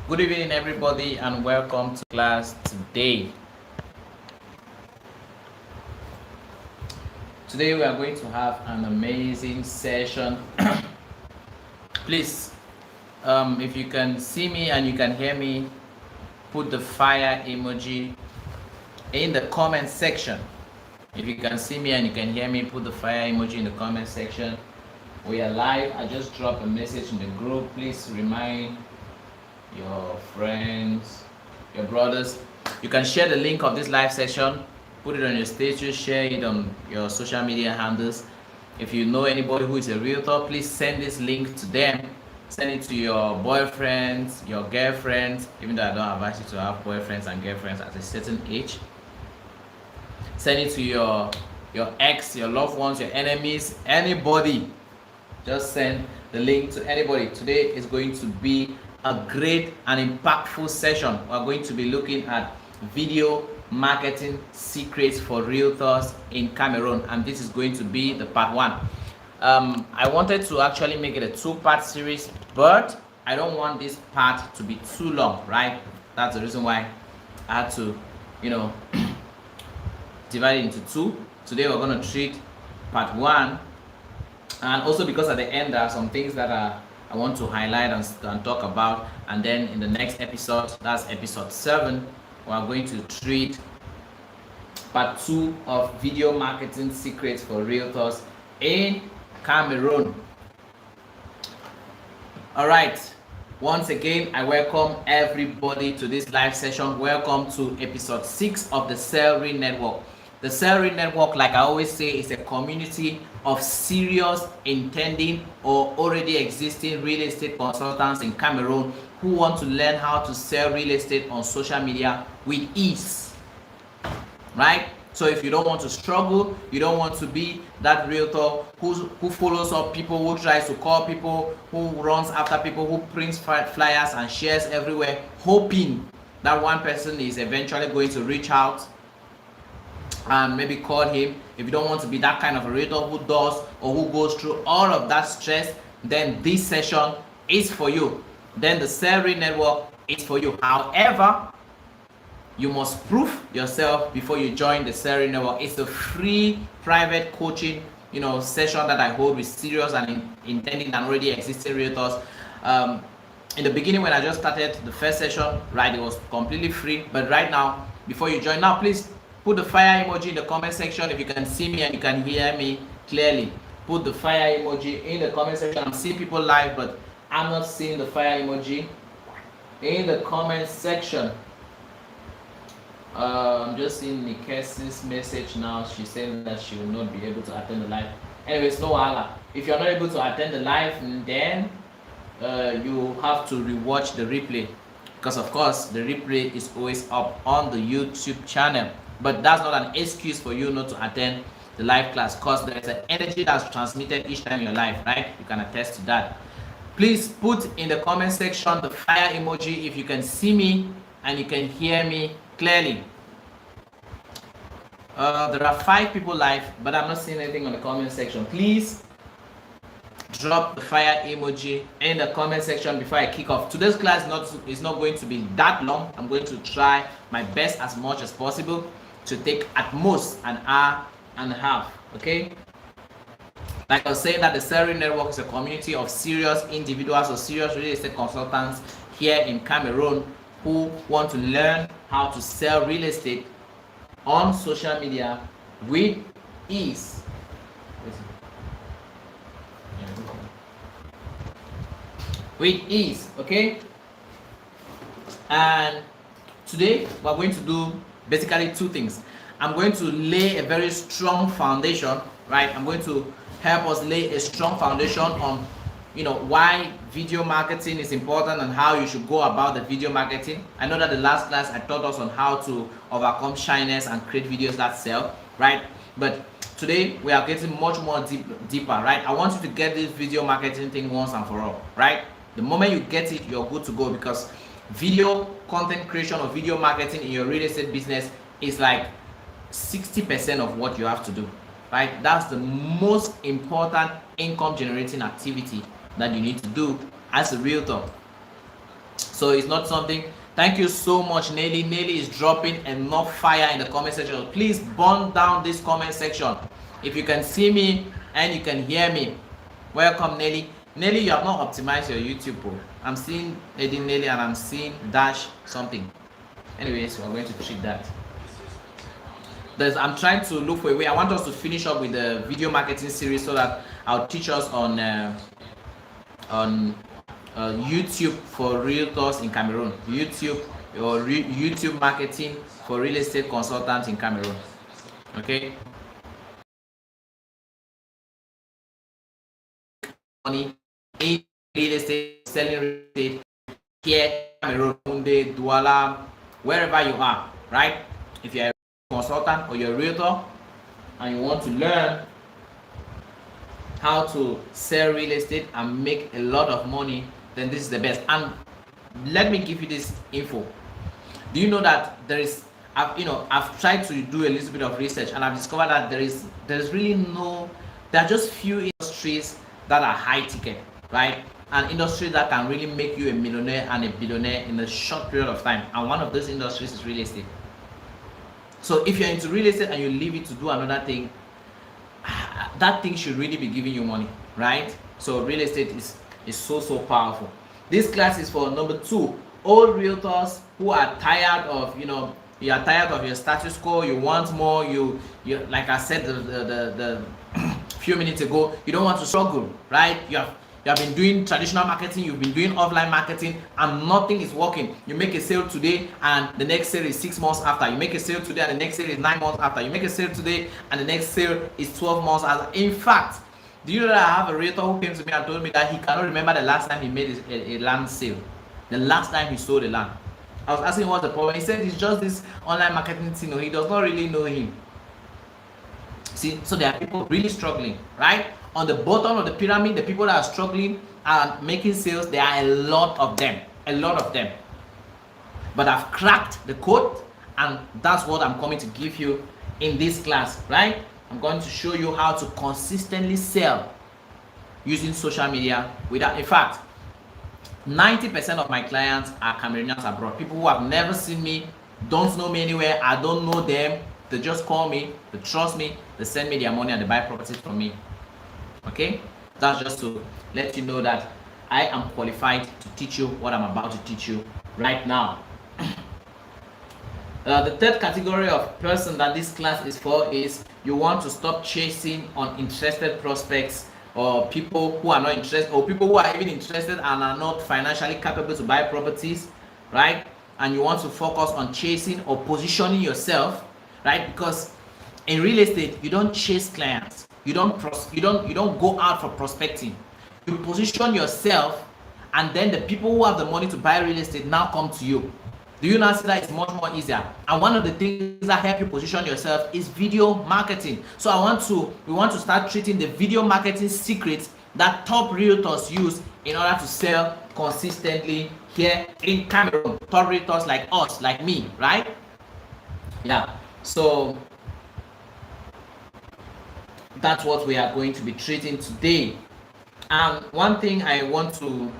Good evening, everybody, and welcome to class today. Today we are going to have an amazing session. Please, if you can see me and you can hear me, put the fire emoji in the comment section. If you can see me and you can hear me, put the fire emoji in the comment section. We are live. I just dropped a message in the group. Please remind your friends, your brothers. You can share the link of this live session, put it on your status, share it on your social media handles. If you know anybody who is a realtor, please send this link to them. Send it to your boyfriends, your girlfriends, even though I don't advise you to have boyfriends and girlfriends at a certain age. Send it to your ex, your loved ones, your enemies, anybody. Just send the link to anybody. Today is going to be a great and impactful session. We're going to be looking at video marketing secrets for realtors in Cameroon, and this is going to be the part one. I wanted to actually make it a two-part series, but I don't want this part to be too long, right? That's the reason why I had to, divide it into two. Today we're going to treat part one, and also because at the end there are some things that I want to highlight and talk about, and then in the next episode, that's episode 7, we are going to treat part 2 of video marketing secrets for realtors in Cameroon. All right, once again I welcome everybody to this live session. Welcome to episode 6 of the Salary Network. The Salary Network, like I always say, is a community of serious, intending, or already existing real estate consultants in Cameroon who want to learn how to sell real estate on social media with ease, right? So if you don't want to struggle, you don't want to be that realtor who follows up people, who tries to call people, who runs after people, who prints flyers and shares everywhere, hoping that one person is eventually going to reach out and maybe call him. If you don't want to be that kind of a realtor who does or who goes through all of that stress, then this session is for you. Then the Salary Network is for you. However, you must prove yourself before you join the Salary Network. It's a free private coaching, session that I hold with serious and intending and already existing realtors. In the beginning, when I just started the first session, right, it was completely free. But right now, before you join, now please put the fire emoji in the comment section. If you can see me and you can hear me clearly, put the fire emoji in the comment section. I'm seeing people live, but I'm not seeing the fire emoji in the comment section. I'm just seeing Nikesi's message now. She's saying that she will not be able to attend the live. Anyways, no wahala. If you're not able to attend the live, then you have to rewatch the replay, because of course the replay is always up on the YouTube channel. But that's not an excuse for you not to attend the live class, because there is an energy that's transmitted each time you're live, right? You can attest to that. Please put in the comment section the fire emoji if you can see me and you can hear me clearly. There are 5 people live, but I'm not seeing anything on the comment section. Please drop the fire emoji in the comment section before I kick off. Today's class is not going to be that long. I'm going to try my best as much as possible to take at most an hour and a half, okay? Like I was saying, that the Salary Network is a community of serious individuals or serious real estate consultants here in Cameroon who want to learn how to sell real estate on social media with ease. With ease, okay? And today we're going to do basically 2 things. I'm going to lay a very strong foundation, right? I'm going to help us lay a strong foundation on, why video marketing is important and how you should go about the video marketing. I know that the last class I taught us on how to overcome shyness and create videos that sell, right? But today we are getting much more deeper, right? I want you to get this video marketing thing once and for all, right? The moment you get it, you're good to go, because video content creation or video marketing in your real estate business is like 60% of what you have to do, right? That's the most important income generating activity that you need to do as a realtor. So it's not something. Thank you so much, Nelly. Nelly is dropping enough fire in the comment section. Please burn down this comment section. If you can see me and you can hear me, welcome, Nelly. Nelly, you have not optimized your YouTube poll. I'm seeing Lady Nelly and I'm seeing dash something. Anyways, we're going to treat that. I'm trying to look for a way. I want us to finish up with the video marketing series so that I'll teach us on YouTube for realtors in Cameroon. YouTube marketing for real estate consultants in Cameroon. Okay. Money in real estate, selling real estate here, Cameroon, Douala, wherever you are, right? If you're a consultant or you're a realtor and you want to learn how to sell real estate and make a lot of money, then this is the best. And let me give you this info. Do you know that I've tried to do a little bit of research and I've discovered that there's really there are just few industries that are high ticket, right? An industry that can really make you a millionaire and a billionaire in a short period of time. And one of those industries is real estate. So if you're into real estate and you leave it to do another thing, that thing should really be giving you money, right? So real estate is so powerful. This class is for number 2, old realtors who are tired of, you are tired of your status quo, you want more, you like I said the few minutes ago, you don't want to struggle, right? You have been doing traditional marketing, you've been doing offline marketing, and nothing is working. You make a sale today and the next sale is 6 months after. You make a sale today and the next sale is 9 months after. You make a sale today and the next sale is 12 months after. In fact, do you know that I have a realtor who came to me and told me that he cannot remember the last time he made a land sale, the last time he sold a land. I was asking what's the problem. He said it's just this online marketing thing. He does not really know him. See, so there are people really struggling, right? On the bottom of the pyramid, the people that are struggling and making sales, there are a lot of them. But I've cracked the code, and that's what I'm coming to give you in this class, right? I'm going to show you how to consistently sell using social media without, in fact, 90% of my clients are Cameroonians abroad. People who have never seen me, don't know me anywhere, I don't know them. They just call me, they trust me, they send me their money and they buy properties from me. Okay, that's just to let you know that I am qualified to teach you what I'm about to teach you right now. The third category of person that this class is for is you want to stop chasing uninterested prospects or people who are not interested, or people who are even interested and are not financially capable to buy properties, right? And you want to focus on chasing or positioning yourself, right? Because in real estate, you don't chase clients. You don't go out for prospecting. You position yourself, and then the people who have the money to buy real estate now come to you. Do you now see that it's much more easier? And one of the things that help you position yourself is video marketing. So we want to start treating the video marketing secrets that top realtors use in order to sell consistently here in Cameroon. Top realtors like us, like me, right? Yeah. So that's what we are going to be treating today. And one thing I want to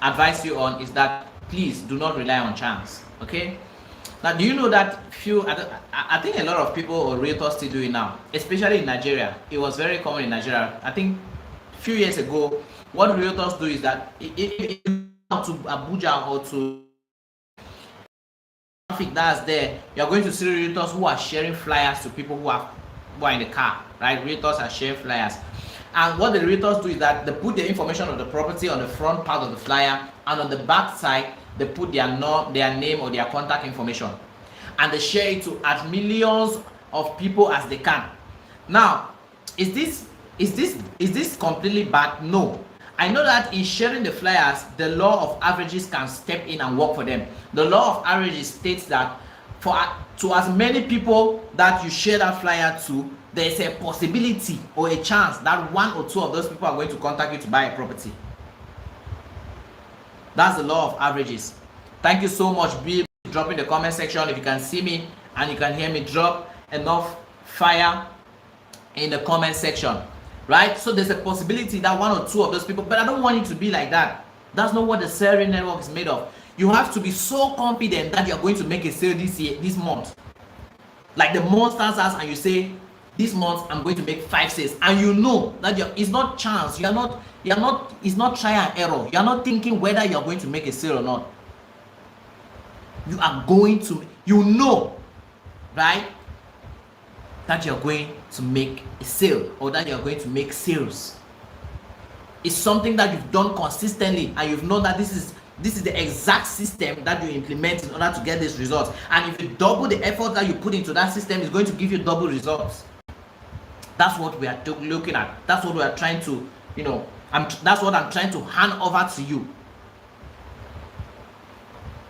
advise you on is that please do not rely on chance. Okay, now do you know that I think a lot of people or realtors still do it now, especially in Nigeria. It was very common in Nigeria. I think a few years ago, what realtors do is that if you go to Abuja or to traffic that's there, you're going to see realtors who are sharing flyers to people who are in the car, right? Realtors are sharing flyers. And what the realtors do is that they put the information of the property on the front part of the flyer, and on the back side, they put their name or their contact information. And they share it to as millions of people as they can. Now, is this completely bad? No. I know that in sharing the flyers, the law of averages can step in and work for them. The law of averages states that to as many people that you share that flyer to, there's a possibility or a chance that 1 or 2 of those people are going to contact you to buy a property. That's the law of averages. Thank you so much. Be drop in the comment section if you can see me and you can hear me. Drop enough fire in the comment section. right? So there's a possibility that one or two of those people, but I don't want it to be like that. That's not what the salary network is made of. You have to be so confident that you're going to make a sale this month. Like the month starts out and you say, this month I'm going to make 5 sales, and you know that it's not chance. It's not try and error. You're not thinking whether you're going to make a sale or not. You are going to, right, that you're going to make a sale, or that you're going to make sales. It's something that you've done consistently, and you've known that this is the exact system that you implement in order to get these results. And if you double the effort that you put into that system, it's going to give you double results. That's what we are looking at. That's what we are trying to, that's what I'm trying to hand over to you.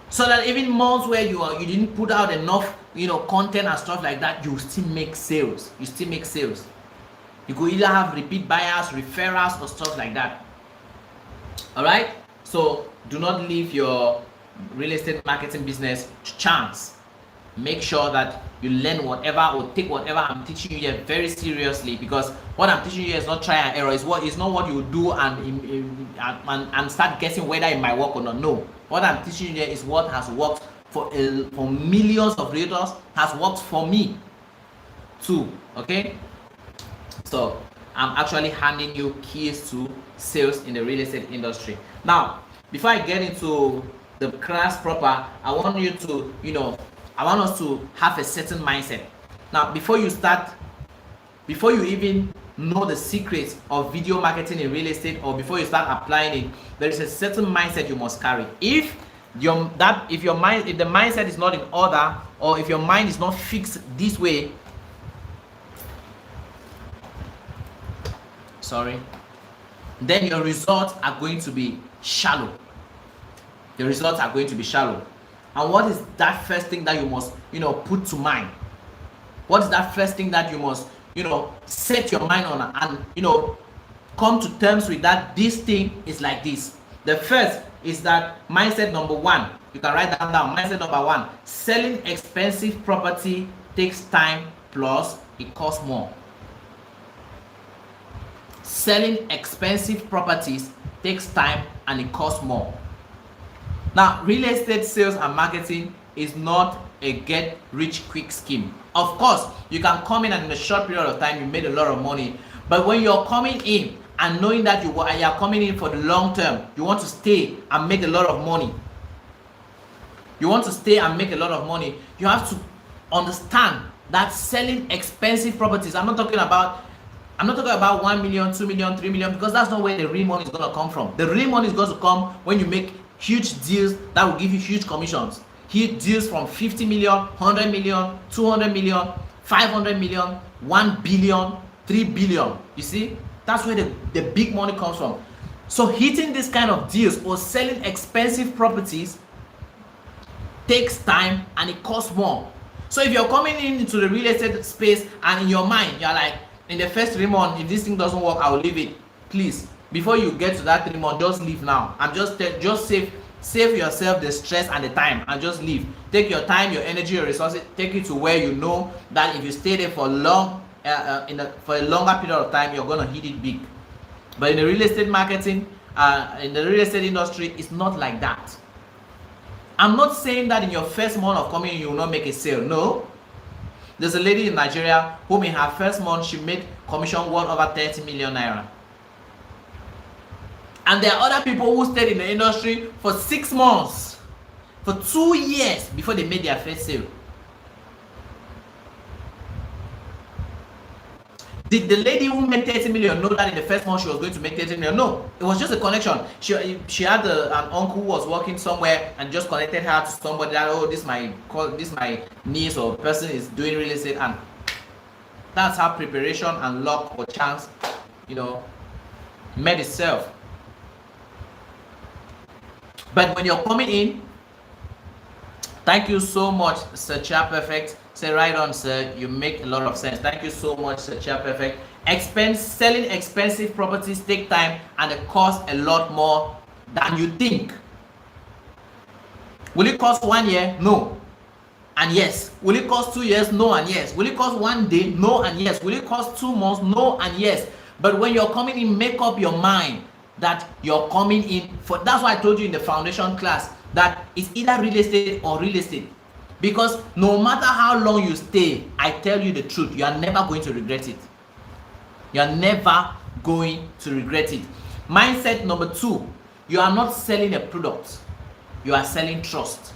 So that even months where you didn't put out enough, content and stuff like that, you still make sales. You still make sales. You could either have repeat buyers, referrals, or stuff like that. All right. So do not leave your real estate marketing business to chance. Make sure that you learn whatever or take whatever I'm teaching you here very seriously, because what I'm teaching you is not try and error. It's not what you do and start guessing whether it might work or not. No, what I'm teaching you here is what has worked for millions of realtors, has worked for me too. Okay, so I'm actually handing you keys to sales in the real estate industry. Now, before I get into the class proper, I want you to, I want us to have a certain mindset. Now, before you even know the secrets of video marketing in real estate, or before you start applying it, there is a certain mindset you must carry. If the mindset is not in order, or if your mind is not fixed this way, then your results are going to be shallow. The results are going to be shallow. And what is that first thing that you must, put to mind? What is that first thing that you must, set your mind on and, come to terms with that this thing is like this? The first is that mindset number 1. You can write that down. Mindset number 1. Selling expensive property takes time, plus it costs more. Selling expensive properties takes time and it costs more. Now, real estate sales and marketing is not a get rich quick scheme. Of course, you can come in and in a short period of time you made a lot of money, but when you're coming in and knowing that you are coming in for the long term, you want to stay and make a lot of money. You have to understand that selling expensive properties, I'm not talking about 1 million, 2 million, 3 million, because that's not where the real money is going to come from. The real money is going to come when you make huge deals that will give you huge commissions. Huge deals from 50 million, 100 million, 200 million, 500 million, 1 billion, 3 billion. You see, that's where the big money comes from. So hitting this kind of deals or selling expensive properties takes time and it costs more. So if you're coming into the real estate space and in your mind you're like, in the first 3 months, if this thing doesn't work, I'll leave it. Please, before you get to that 3 months, just leave now. And just save yourself the stress and the time, and just leave. Take your time, your energy, your resources, take it to where you know that if you stay there for a longer period of time, you're gonna hit it big. But in the real estate marketing, in the real estate industry, it's not like that. I'm not saying that in your first month of coming, you will not make a sale. No. There's a lady in Nigeria whom in her first month she made commission worth over 30 million naira. And there are other people who stayed in the industry for 6 months, for 2 years before they made their first sale. Did the lady who made 30 million know that in the first month she was going to make 30 million? No, it was just a connection. She had an uncle who was working somewhere and just connected her to somebody that, oh, this my niece or person is doing real estate, and that's how preparation and luck or chance, made itself. But when you're coming in, thank you so much, Sir Chair Perfect. Say right on, sir. You make a lot of sense. Thank you so much, Sir Chair Perfect. Selling expensive properties take time and it costs a lot more than you think. Will it cost 1 year? No. And yes. Will it cost 2 years? No and yes. Will it cost 1 day? No and yes. Will it cost 2 months? No and yes. But when you're coming in, make up your mind that you're coming in for. That's why I told you in the foundation class that it's either real estate or real estate. Because no matter how long you stay, I tell you the truth, you are never going to regret it. You are never going to regret it. Mindset number 2, you are not selling a product, you are selling trust.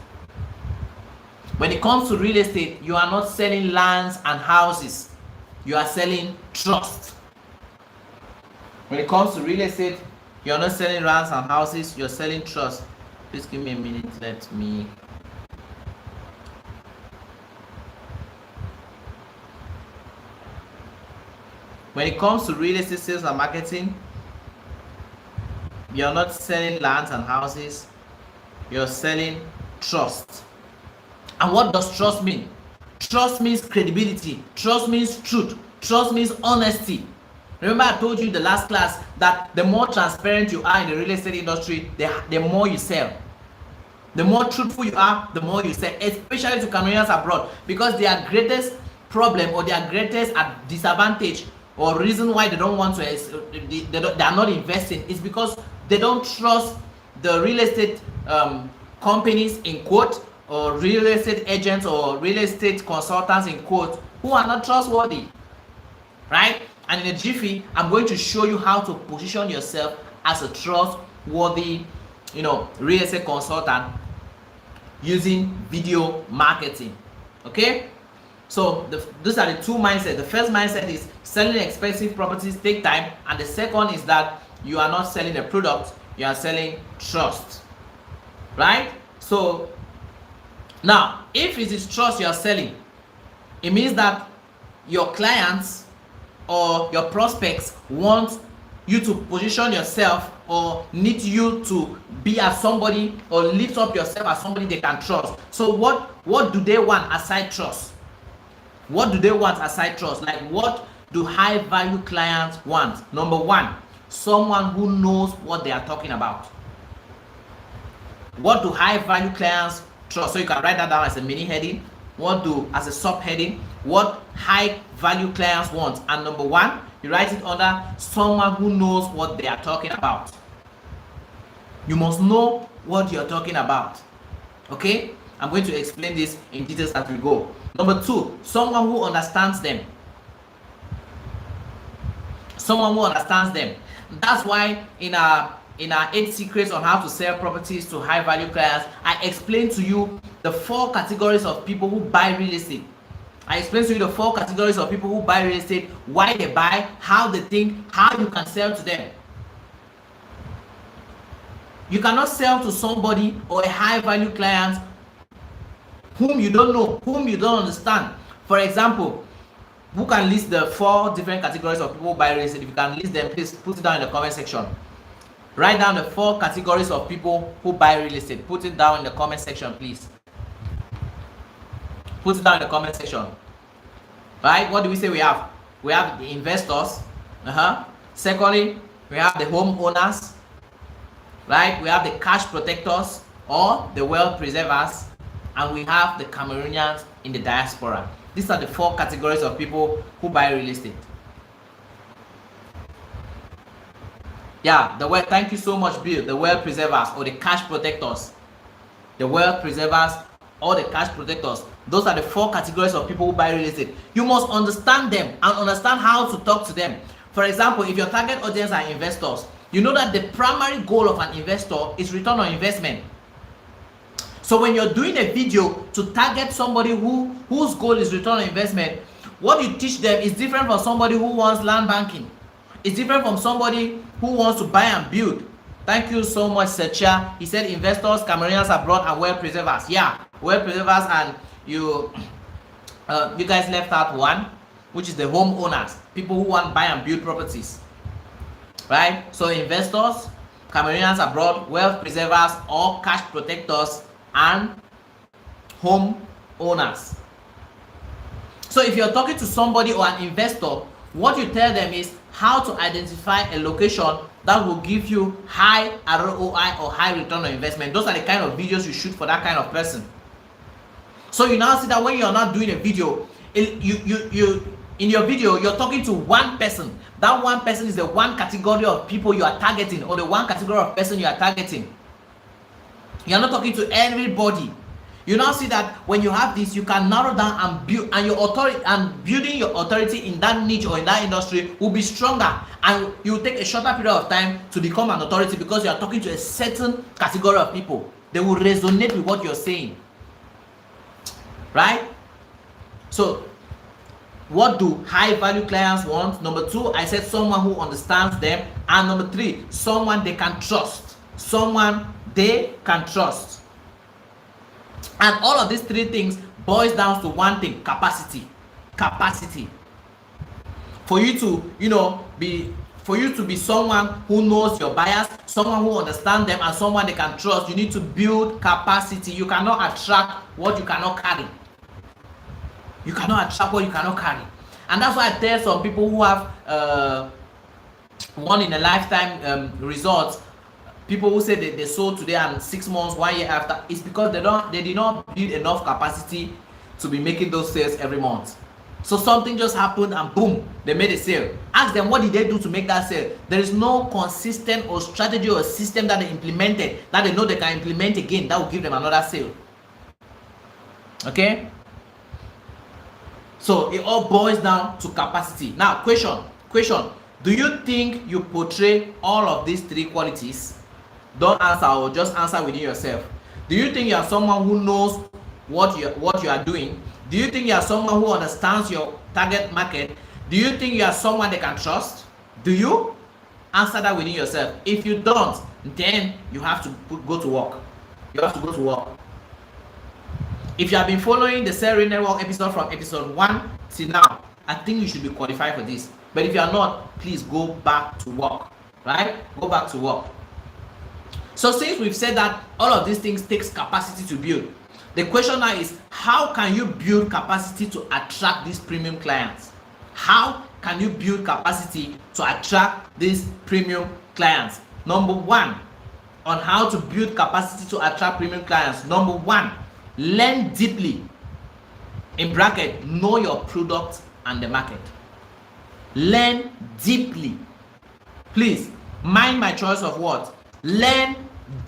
When it comes to real estate, you are not selling lands and houses, you are selling trust. When it comes to real estate, you are not selling lands and houses, you're selling trust. Please give me a minute, let me. When it comes to real estate sales and marketing, you're not selling lands and houses, you're selling trust. And what does trust mean? Trust means credibility, trust means truth, trust means honesty. Remember I told you in the last class that the more transparent you are in the real estate industry, the more you sell. The more truthful you are, the more you sell, especially to Cameroonians abroad, because their greatest problem or their greatest disadvantage or reason why they don't want to, they are not investing, is because they don't trust the real estate companies in quote, or real estate agents or real estate consultants in quote, who are not trustworthy, right? And in a jiffy, I'm going to show you how to position yourself as a trustworthy, real estate consultant using video marketing. Okay? So these are the two mindsets. The first mindset is selling expensive properties take time, and the second is that you are not selling a product, you are selling trust, right? So now, if it is trust you are selling, it means that your clients or your prospects want you to position yourself or need you to be as somebody or lift up yourself as somebody they can trust. So what do they want aside trust? What do they want aside trust? Like, what do high value clients want? Number 1, someone who knows what they are talking about. What do high value clients trust? So you can write that down as a mini heading. As a subheading, what high value clients want? And number 1, you write it under someone who knows what they are talking about. You must know what you're talking about. Okay? I'm going to explain this in details as we go. Number 2, someone who understands them. Someone who understands them. That's why in our 8 secrets on how to sell properties to high value clients, I explained to you the 4 categories of people who buy real estate. I explained to you the 4 categories of people who buy real estate, why they buy, how they think, how you can sell to them. You cannot sell to somebody or a high value client whom you don't know, whom you don't understand. For example, who can list the 4 different categories of people who buy real estate? If you can list them, please put it down in the comment section. Write down the 4 categories of people who buy real estate. Put it down in the comment section, please. Put it down in the comment section. Right? What do we say we have? We have the investors. Secondly, we have the homeowners. Right? We have the cash protectors or the wealth preservers. And we have the Cameroonians in the diaspora. These are the 4 categories of people who buy real estate. Yeah, thank you so much, Bill. The wealth preservers or the cash protectors. The wealth preservers or the cash protectors. Those are the 4 categories of people who buy real estate. You must understand them and understand how to talk to them. For example, if your target audience are investors, you know that the primary goal of an investor is return on investment. So when you're doing a video to target somebody whose goal is return on investment, what you teach them is different from somebody who wants land banking. It's different from somebody who wants to buy and build. Thank you so much, Secha. He said investors, Cameroonians abroad, and wealth preservers. Yeah, wealth preservers, and you guys left out one, which is the homeowners, people who want to buy and build properties. Right? So investors, Cameroonians abroad, wealth preservers, or cash protectors, and home owners. So if you're talking to somebody or an investor, what you tell them is how to identify a location that will give you high ROI or high return on investment. Those are the kind of videos you shoot for that kind of person. So you now see that when you're not doing a video, in your video, you're talking to one person, That one person is the one category of people you are targeting, or the one category of person you are targeting. You are not talking to everybody. You now see that when you have this, you can narrow down and build, and your authority, and building your authority in that niche or in that industry will be stronger, and you will take a shorter period of time to become an authority, because you are talking to a certain category of people. They will resonate with what you're saying, right? So what do high value clients want? Number 2, I said someone who understands them. And number 3, someone they can trust. Someone they can trust. And all of these 3 things boils down to one thing: capacity. Capacity. For you to, be someone who knows your buyers, someone who understands them, and someone they can trust, you need to build capacity. You cannot attract what you cannot carry. You cannot attract what you cannot carry. And that's why I tell some people who have one in a lifetime results, people who say they sold today and 6 months, 1 year after, it's because they did not build enough capacity to be making those sales every month. So something just happened and boom, they made a sale. Ask them, what did they do to make that sale? There is no consistent or strategy or system that they implemented that they know they can implement again that will give them another sale. Okay? So it all boils down to capacity. Now, question. Do you think you portray all of these 3 qualities? Don't answer, or just answer within yourself. Do you think you are someone who knows what you are doing? Do you think you are someone who understands your target market? Do you think you are someone they can trust? Do you? Answer that within yourself. If you don't, then you have to go to work. You have to go to work. If you have been following the Sell Real Network episode from episode 1 till now, I think you should be qualified for this. But if you are not, please go back to work. Right? Go back to work. So since we've said that all of these things takes capacity to build, the question now is, how can you build capacity to attract these premium clients? How can you build capacity to attract these premium clients? Number 1, on how to build capacity to attract premium clients. Number 1, learn deeply. In bracket, know your product and the market. Learn deeply. Please, mind my choice of words. Learn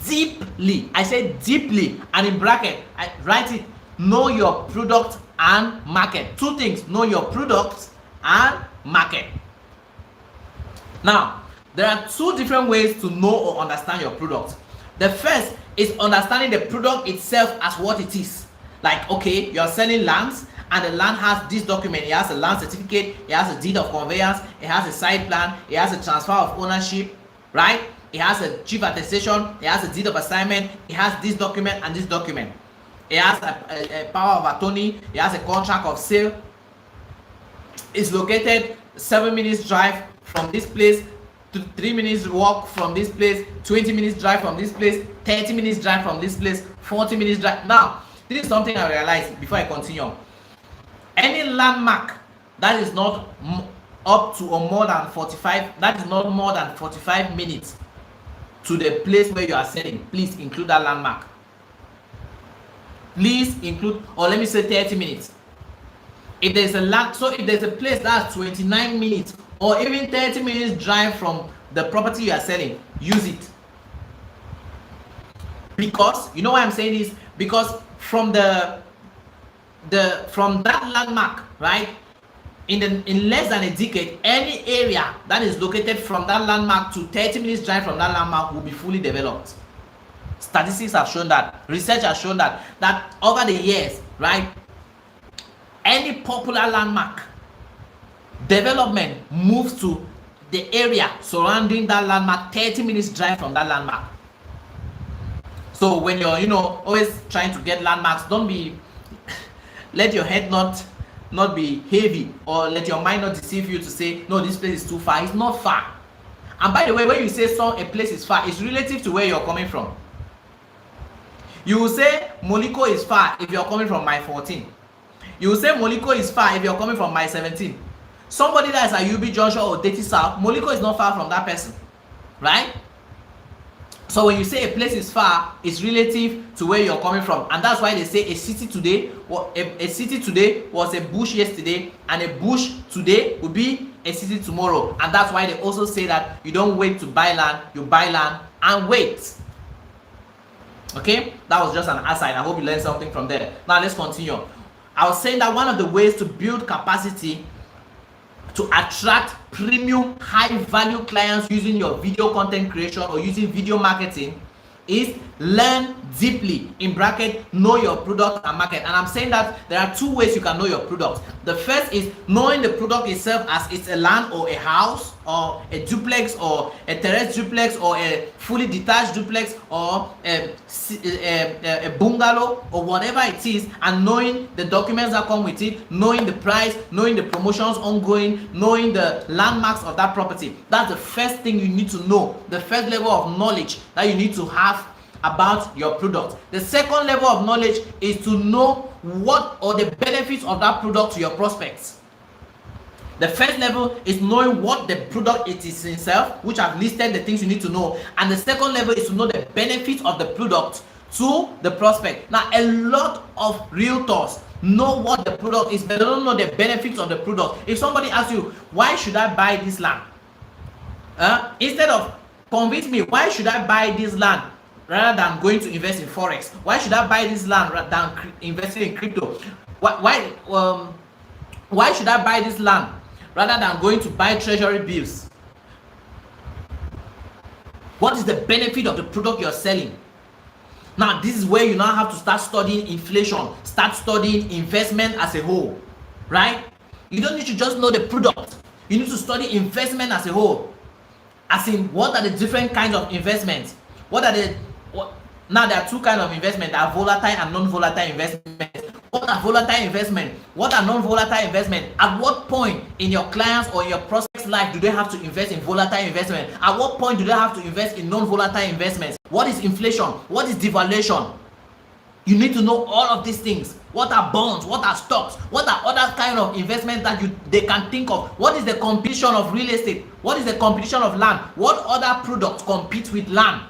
deeply. I say deeply, and in bracket, I write it, know your product and market. 2 things: know your product and market. Now, there are 2 different ways to know or understand your product. The first is understanding the product itself as what it is. Like, okay, you're selling lands, and the land has this document. It has a land certificate, it has a deed of conveyance, it has a site plan, it has a transfer of ownership, right? It has a chief attestation, it has a deed of assignment, it has this document and this document. It has a power of attorney, it has a contract of sale. It's located 7 minutes drive from this place, to 3 minutes walk from this place, 20 minutes drive from this place, 30 minutes drive from this place, 40 minutes drive. Now, this is something I realized before I continue. Any landmark that is not up to or more than 45, that is not more than 45 minutes to the place where you are selling, please include that landmark. Please include, or let me say 30 minutes. If there's a land, so if there's a place that's 29 minutes or even 30 minutes drive from the property you are selling, use it. Because, you know why I'm saying this? Because from from that landmark, right? In less than a decade, any area that is located from that landmark to 30 minutes drive from that landmark will be fully developed. Statistics have shown that, research has shown that over the years, right, any popular landmark development moves to the area surrounding that landmark 30 minutes drive from that landmark. So when you're always trying to get landmarks, don't be let your head not be heavy, or let your mind not deceive you to say, no, this place is too far. It's not far. And by the way, when you say a place is far, it's relative to where you're coming from. You will say Moliko is far if you're coming from my 14. You will say Moliko is far if you're coming from my 17. Somebody that is at UB Junction or Deti South, Moliko is not far from that person, right? So when you say a place is far, it's relative to where you're coming from, and that's why they say a city today, or a city today was a bush yesterday, and a bush today will be a city tomorrow. And that's why they also say that you don't wait to buy land, you buy land and wait. Okay, that was just an aside. I hope you learned something from there. Now let's continue. I was saying that one of the ways to build capacity to attract premium high value clients using your video content creation or using video marketing is learn deeply, in bracket, know your product and market. And I'm saying that there are two ways you can know your product. The first is knowing the product itself, as it's a land or a house or a duplex or a terrace duplex or a fully detached duplex or a bungalow or whatever it is, and knowing the documents that come with it, knowing the price, knowing the promotions ongoing, knowing the landmarks of that property. That's the first thing you need to know, the first level of knowledge that you need to have about your product. The second level of knowledge is to know what or the benefits of that product to your prospects. The first level is knowing what the product it is itself, which I've listed the things you need to know, and the second level is to know the benefits of the product to the prospect. Now, a lot of realtors know what the product is, but they don't know the benefits of the product. If somebody asks you, why should I buy this land? Instead of convince me, why should I buy this land rather than going to invest in forex? Why should I buy this land rather than investing in crypto? Why should I buy this land rather than going to buy treasury bills? What is the benefit of the product you're selling? Now, this is where you now have to start studying inflation, start studying investment as a whole, right? You don't need to just know the product. You need to study investment as a whole. As in, what are the different kinds of investments? Now, there are two kinds of investment. There are volatile and non-volatile investments. What are volatile investment? What are non-volatile investment? At what point in your clients or in your prospect's life do they have to invest in volatile investment? At what point do they have to invest in non-volatile investments? What is inflation? What is devaluation? You need to know all of these things. What are bonds? What are stocks? What are other kind of investments that they can think of? What is the competition of real estate? What is the competition of land? What other products compete with land?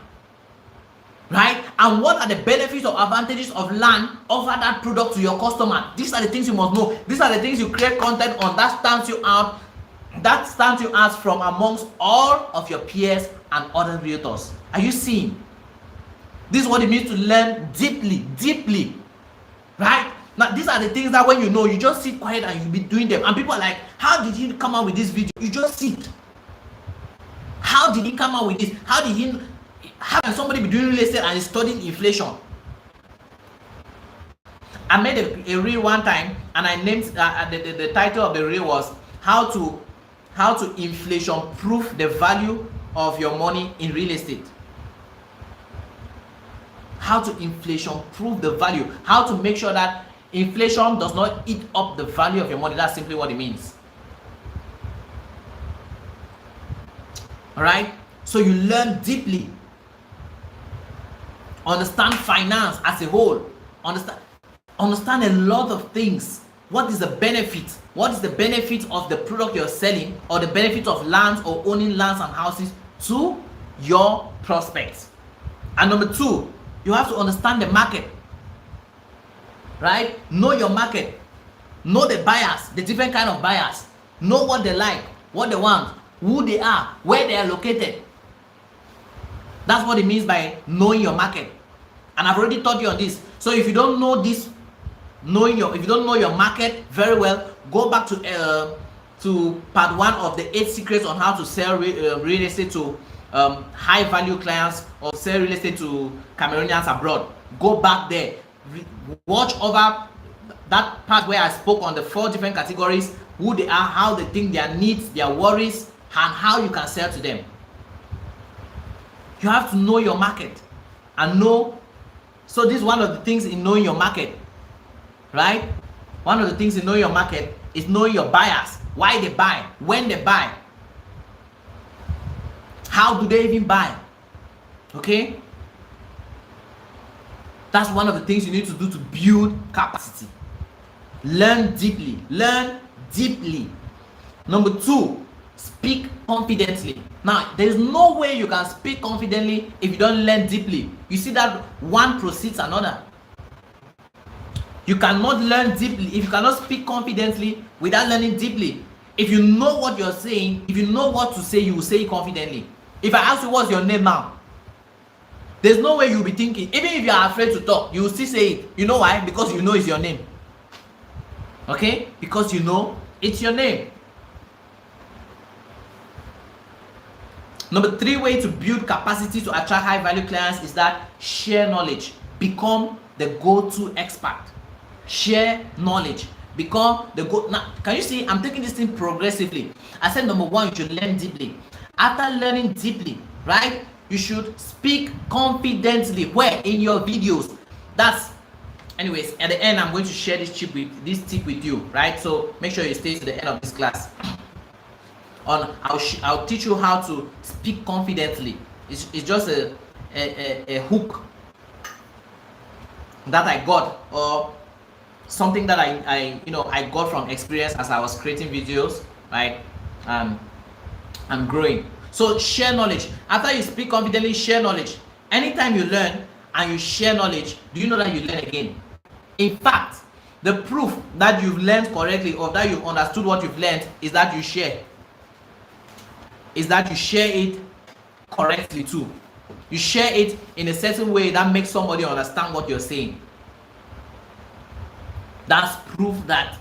Right? And what are the benefits or advantages of land? Offer that product to your customer. These are the things you must know. These are the things you create content on that stands you out. That stands you out from amongst all of your peers and other realtors. Are you seeing? This is what it means to learn deeply. Right? Now, these are the things that when you know, you just sit quiet and you'll be doing them. And people are like, how did he come out with this video? You just sit. How did he come out with this? How can somebody be doing real estate and is studying inflation? I made a reel one time, and I named the title of the reel was how to inflation proof the value of your money in real estate. How to inflation proof the value. How to make sure that inflation does not eat up the value of your money. That's simply what it means. All right. So you learn deeply. Understand finance as a whole. Understand a lot of things. What is the benefit? What is the benefit of the product you're selling, or the benefit of lands or owning lands and houses to your prospects? And number two, you have to understand the market. Right? Know your market. Know the buyers, the different kind of buyers. Know what they like, what they want, who they are, where they are located. That's what it means by knowing your market. And I've already taught you on this. So if you don't know this, if you don't know your market very well, go back to part 1 of the 8 secrets on how to sell real estate to high value clients, or sell real estate to Cameroonians abroad. Go back there. Watch over that part where I spoke on the 4 different categories, who they are, how they think, their needs, their worries, and how you can sell to them. You have to know your market and know. So this is one of the things in knowing your market, right? One of the things in knowing your market is knowing your buyers, why they buy, when they buy, how do they even buy. Okay? That's one of the things you need to do to build capacity. Learn deeply. Learn deeply. Number 2, speak confidently. Now, there's no way you can speak confidently if you don't learn deeply. You see that one precedes another. You cannot learn deeply if you cannot speak confidently without learning deeply. If you know what you're saying, if you know what to say, you will say it confidently. If I ask you what's your name now, there's no way you'll be thinking. Even if you are afraid to talk, you will still say it. You know why? Because you know it's your name. Okay? Because you know it's your name. Number 3 way to build capacity to attract high value clients is that share knowledge. Become the go-to expert. Share knowledge. Become the go. Now, can you see? I'm taking this thing progressively. I said number 1, you should learn deeply. After learning deeply, right? You should speak confidently. Where? In your videos. That's. Anyways, at the end, I'm going to share this tip with you, right? So make sure you stay to the end of this class. I'll teach you how to speak confidently. It's just a hook that I got, or something that I got from experience as I was creating videos, right? I'm growing. So share knowledge. After you speak confidently, share knowledge. Anytime you learn and you share knowledge, do you know that you learn again? In fact, the proof that you've learned correctly or that you've understood what you've learned is that you share. Is that you share it correctly too. You share it in a certain way that makes somebody understand what you're saying. That's proof that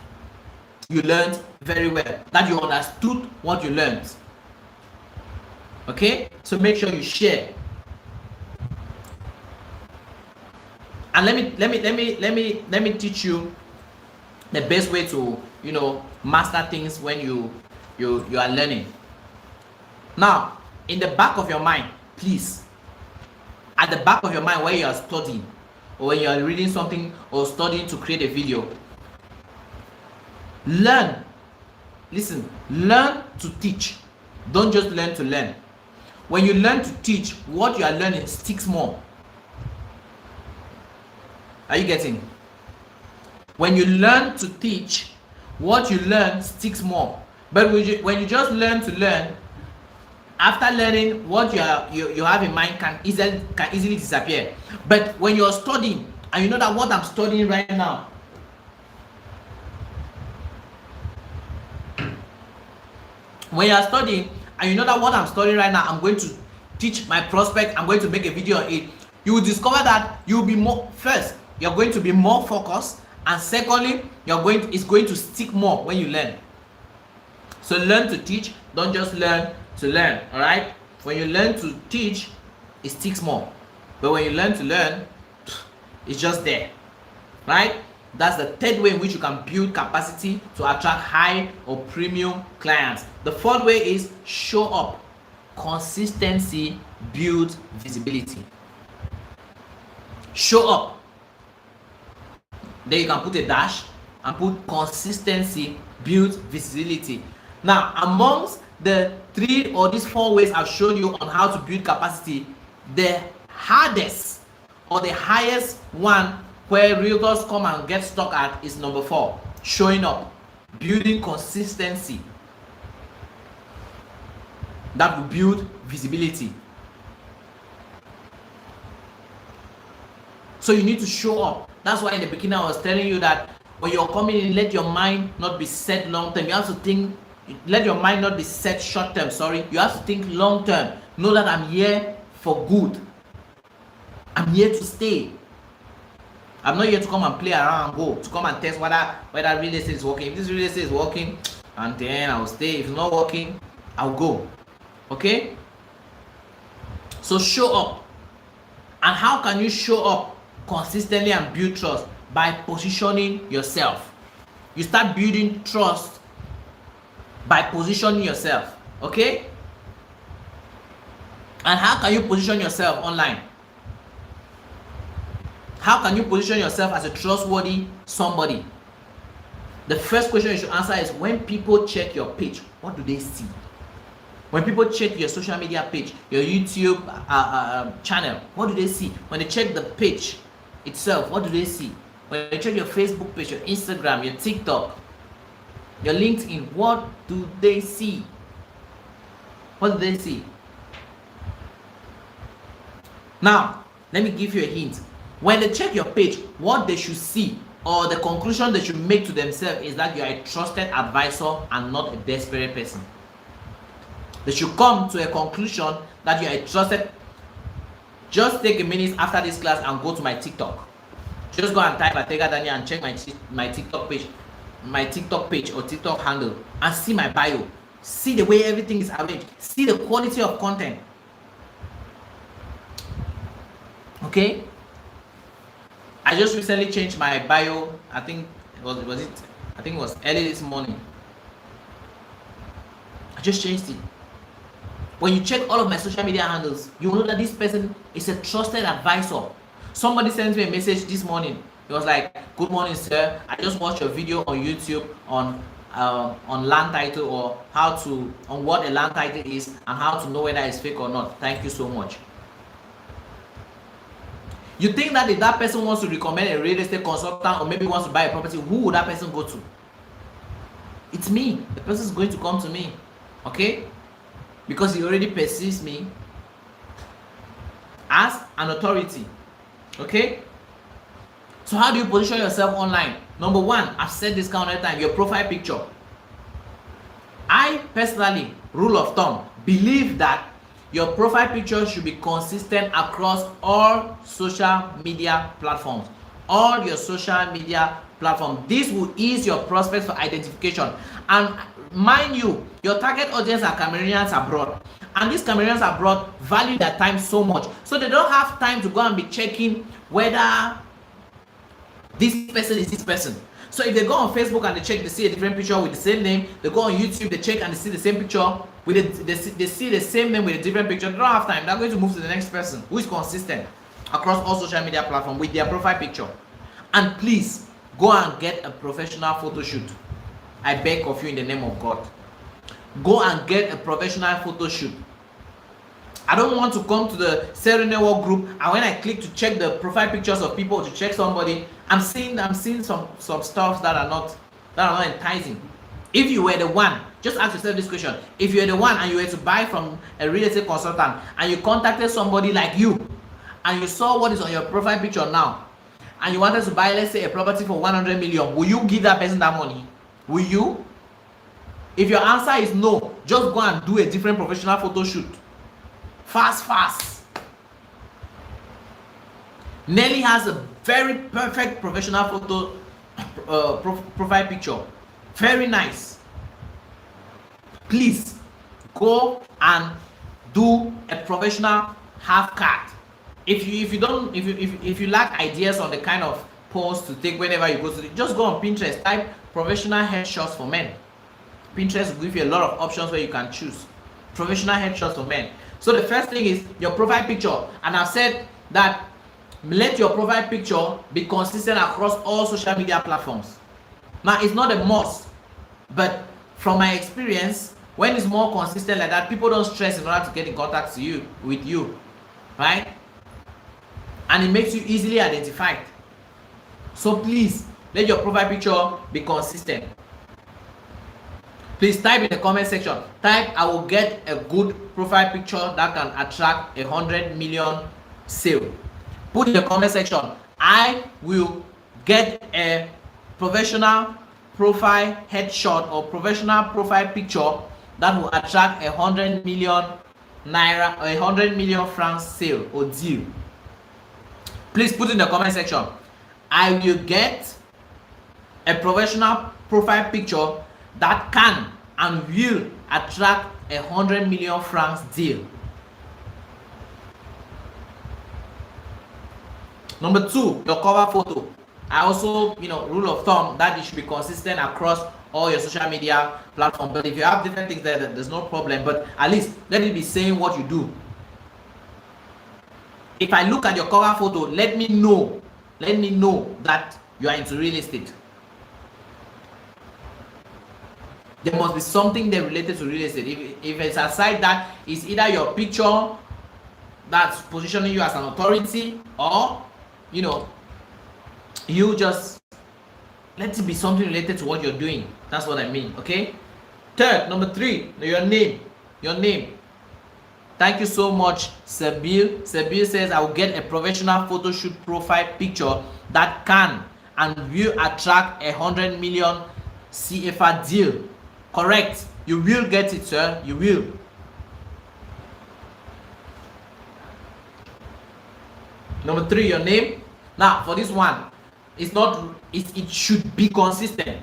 you learned very well, that you understood what you learned. Okay, so make sure you share. And let me teach you the best way to master things when you are learning. Now, in the back of your mind, please, at the back of your mind where you are studying, or when you are reading something or studying to create a video, learn. Listen, learn to teach. Don't just learn to learn. When you learn to teach, what you are learning sticks more. Are you getting? When you learn to teach, what you learn sticks more. But when you just learn to learn, after learning, what you have in mind can easily disappear. But when you're studying and you know that what I'm studying right now, when you're studying and you know that what I'm studying right now, I'm going to teach my prospect, I'm going to make a video on it, you will discover that you'll be more, first, you're going to be more focused, and secondly, it's going to stick more when you learn. So learn to teach, don't just learn to learn. All right, when you learn to teach, it sticks more, but when you learn to learn, it's just there, right? That's the third way in which you can build capacity to attract high or premium clients. The fourth way is show up. Consistency builds visibility. Show up. Then you can put a dash and put consistency builds visibility. Now, amongst the 3 or these 4 ways I've shown you on how to build capacity, the hardest or the highest one where realtors come and get stuck at is number 4, showing up, building consistency. That will build visibility. So you need to show up. That's why in the beginning I was telling you that when you're coming in, let your mind not be set long term. You have to think, let your mind not be set short term, sorry. You have to think long term. Know that I'm here for good. I'm here to stay. I'm not here to come and play around and go, to come and test whether real estate is working. If this real estate is working, and then I'll stay. If it's not working, I'll go. Okay? So show up. And how can you show up consistently and build trust? By positioning yourself. You start building trust by positioning yourself. Okay? And how can you position yourself online? How can you position yourself as a trustworthy somebody? The first question you should answer is, when people check your page, what do they see? When people check your social media page, your YouTube channel, what do they see? When they check the page itself, what do they see? When they check your Facebook page, your Instagram, your TikTok, your LinkedIn, what do they see? What did they see? Now, let me give you a hint. When they check your page, what they should see or the conclusion they should make to themselves is that you are a trusted advisor and not a desperate person. They should come to a conclusion that you are a trusted. Just take a minute after this class and go to my TikTok. Just go and type Ategha Daniel and check my TikTok page or TikTok handle and see my bio. See the way everything is arranged. See the quality of content. Okay? I just recently changed my bio. I think it was early this morning. I just changed it. When you check all of my social media handles, you will know that this person is a trusted advisor. Somebody sent me a message this morning. It was like, "Good morning, sir. I just watched your video on YouTube on land title or on what a land title is and how to know whether it's fake or not. Thank you so much." You think that if that person wants to recommend a real estate consultant or maybe wants to buy a property, who would that person go to? It's me. The person is going to come to me. Okay? Because he already perceives me as an authority. Okay? So how do you position yourself online? Number one, I've said this countless times, your profile picture. I personally, rule of thumb, believe that your profile picture should be consistent across all social media platforms. All your social media platforms. This will ease your prospects for identification. And mind you, your target audience are Cameroonians abroad. And these Cameroonians abroad value their time so much. So they don't have time to go and be checking whether this person is this person. So if they go on Facebook and they check, they see a different picture with the same name. They go on YouTube, they check and they see the same picture with they see the same name with a different picture. They don't have time. They're going to move to the next person who is consistent across all social media platforms with their profile picture. And please go and get a professional photo shoot. I beg of you in the name of God. Go and get a professional photo shoot. I don't want to come to the Cell Real Network group and when I click to check the profile pictures of people to check somebody, I'm seeing some stuff that are not enticing. If you were the one, just ask yourself this question. If you're the one and you were to buy from a real estate consultant and you contacted somebody like you and you saw what is on your profile picture now and you wanted to buy, let's say, a property for 100 million, will you give that person that money? Will you? If your answer is no, just go and do a different professional photo shoot. Fast. Nelly has a very perfect professional photo profile picture. Very nice. Please go and do a professional half cut. If you lack ideas on the kind of pose to take whenever you go to just go on Pinterest, type professional headshots for men. Pinterest will give you a lot of options where you can choose professional headshots for men. So the first thing is your profile picture, and I've said that let your profile picture be consistent across all social media platforms. Now it's not a must, but from my experience, when it's more consistent like that, people don't stress in order to get in contact with you, right? And it makes you easily identified. So please let your profile picture be consistent. Please type in the comment section. Type, "I will get a good profile picture that can attract 100 million sale." Put in the comment section, "I will get a professional profile headshot or professional profile picture that will attract 100 million naira or 100 million francs sale or deal." Please put in the comment section, "I will get a professional profile picture that can and will attract 100 million francs deal." Number two, your cover photo. I also, rule of thumb that it should be consistent across all your social media platforms. But if you have different things there, there's no problem. But at least let it be saying what you do. If I look at your cover photo, let me know that you are into real estate. There must be something there related to real estate. If it's aside that, it's either your picture that's positioning you as an authority, or you just let it be something related to what you're doing. That's what I mean. Okay. Third, number three, your name. Thank you so much, Sabil. Sabil says, I will get a professional photo shoot profile picture that can and will attract 100 million CFA deal. Correct. You will get it, sir. You will. Number 3, your name. Now, for this one, it should be consistent.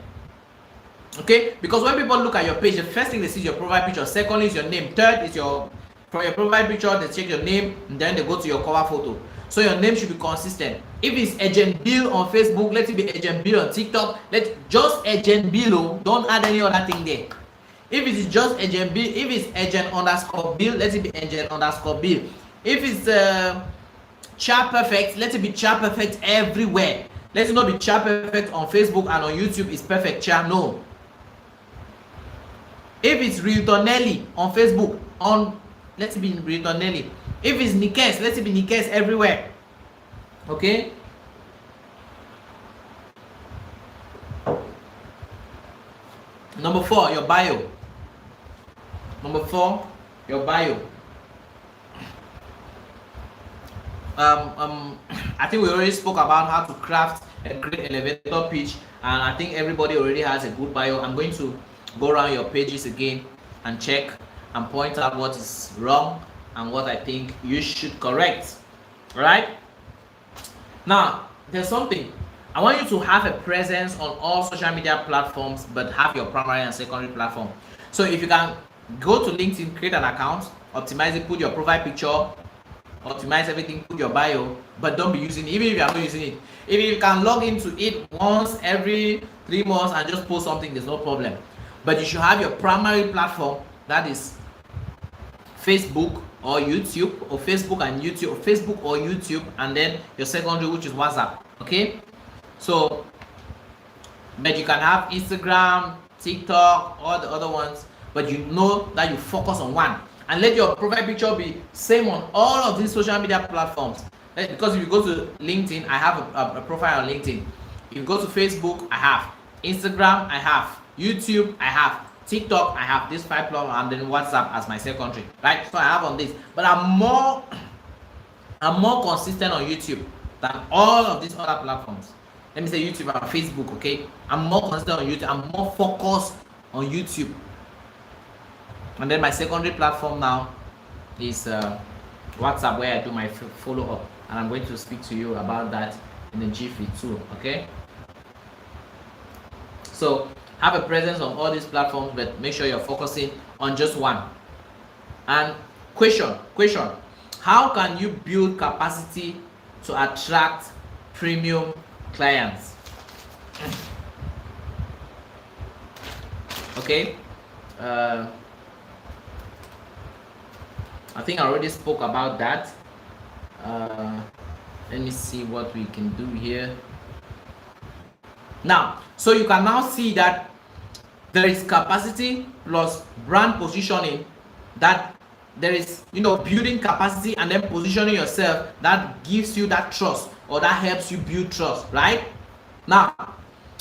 Okay? Because when people look at your page, the first thing they see is your profile picture. Secondly is your name. Third is from your profile picture, they check your name, and then they go to your cover photo. So your name should be consistent. If it's Agent Bill on Facebook, let it be Agent Bill on TikTok. Let just Agent Bill. Don't add any other thing there. If it is just Agent Bill, if it's Agent _ Bill, let it be Agent _ Bill. If it's Chat Perfect, let it be Chat Perfect everywhere. Let it not be Chat Perfect on Facebook and on YouTube is Perfect Chat. No. If it's Realtor Nelly on Facebook, let it be Realtor Nelly. If it's Nikes, let it be Nikes everywhere. Okay? Number 4, your bio. Number 4, your bio. I think we already spoke about how to craft a great elevator pitch, and I think everybody already has a good bio. I'm going to go around your pages again and check and point out what is wrong and what I think you should correct. Right? Now, there's something. I want you to have a presence on all social media platforms, but have your primary and secondary platform. So if you can go to LinkedIn, create an account, optimize it, put your profile picture, optimize everything, put your bio, but don't be using it, even if you are not using it. If you can log into it once every 3 months and just post something, there's no problem. But you should have your primary platform, that is Facebook or YouTube, or Facebook and YouTube, or Facebook or YouTube, and then your secondary, which is WhatsApp. Okay? So, but you can have Instagram, TikTok, all the other ones, but you know that you focus on one. And let your profile picture be same on all of these social media platforms. Because if you go to LinkedIn, I have a profile on LinkedIn. If you go to Facebook, I have. Instagram, I have. YouTube, I have. TikTok, I have. This 5 platforms, and then WhatsApp as my secondary. Right? So I have on this. But I'm more consistent on YouTube than all of these other platforms. Let me say YouTube and Facebook, okay? I'm more consistent on YouTube. I'm more focused on YouTube. And then my secondary platform now is WhatsApp, where I do my follow-up. And I'm going to speak to you about that in the jiffy too, okay? So have a presence on all these platforms, but make sure you're focusing on just one. And question, how can you build capacity to attract premium clients? Okay? I think I already spoke about that. Let me see what we can do here. Now, so you can now see that there is capacity plus brand positioning, that there is, building capacity and then positioning yourself that gives you that trust, or that helps you build trust, right? Now,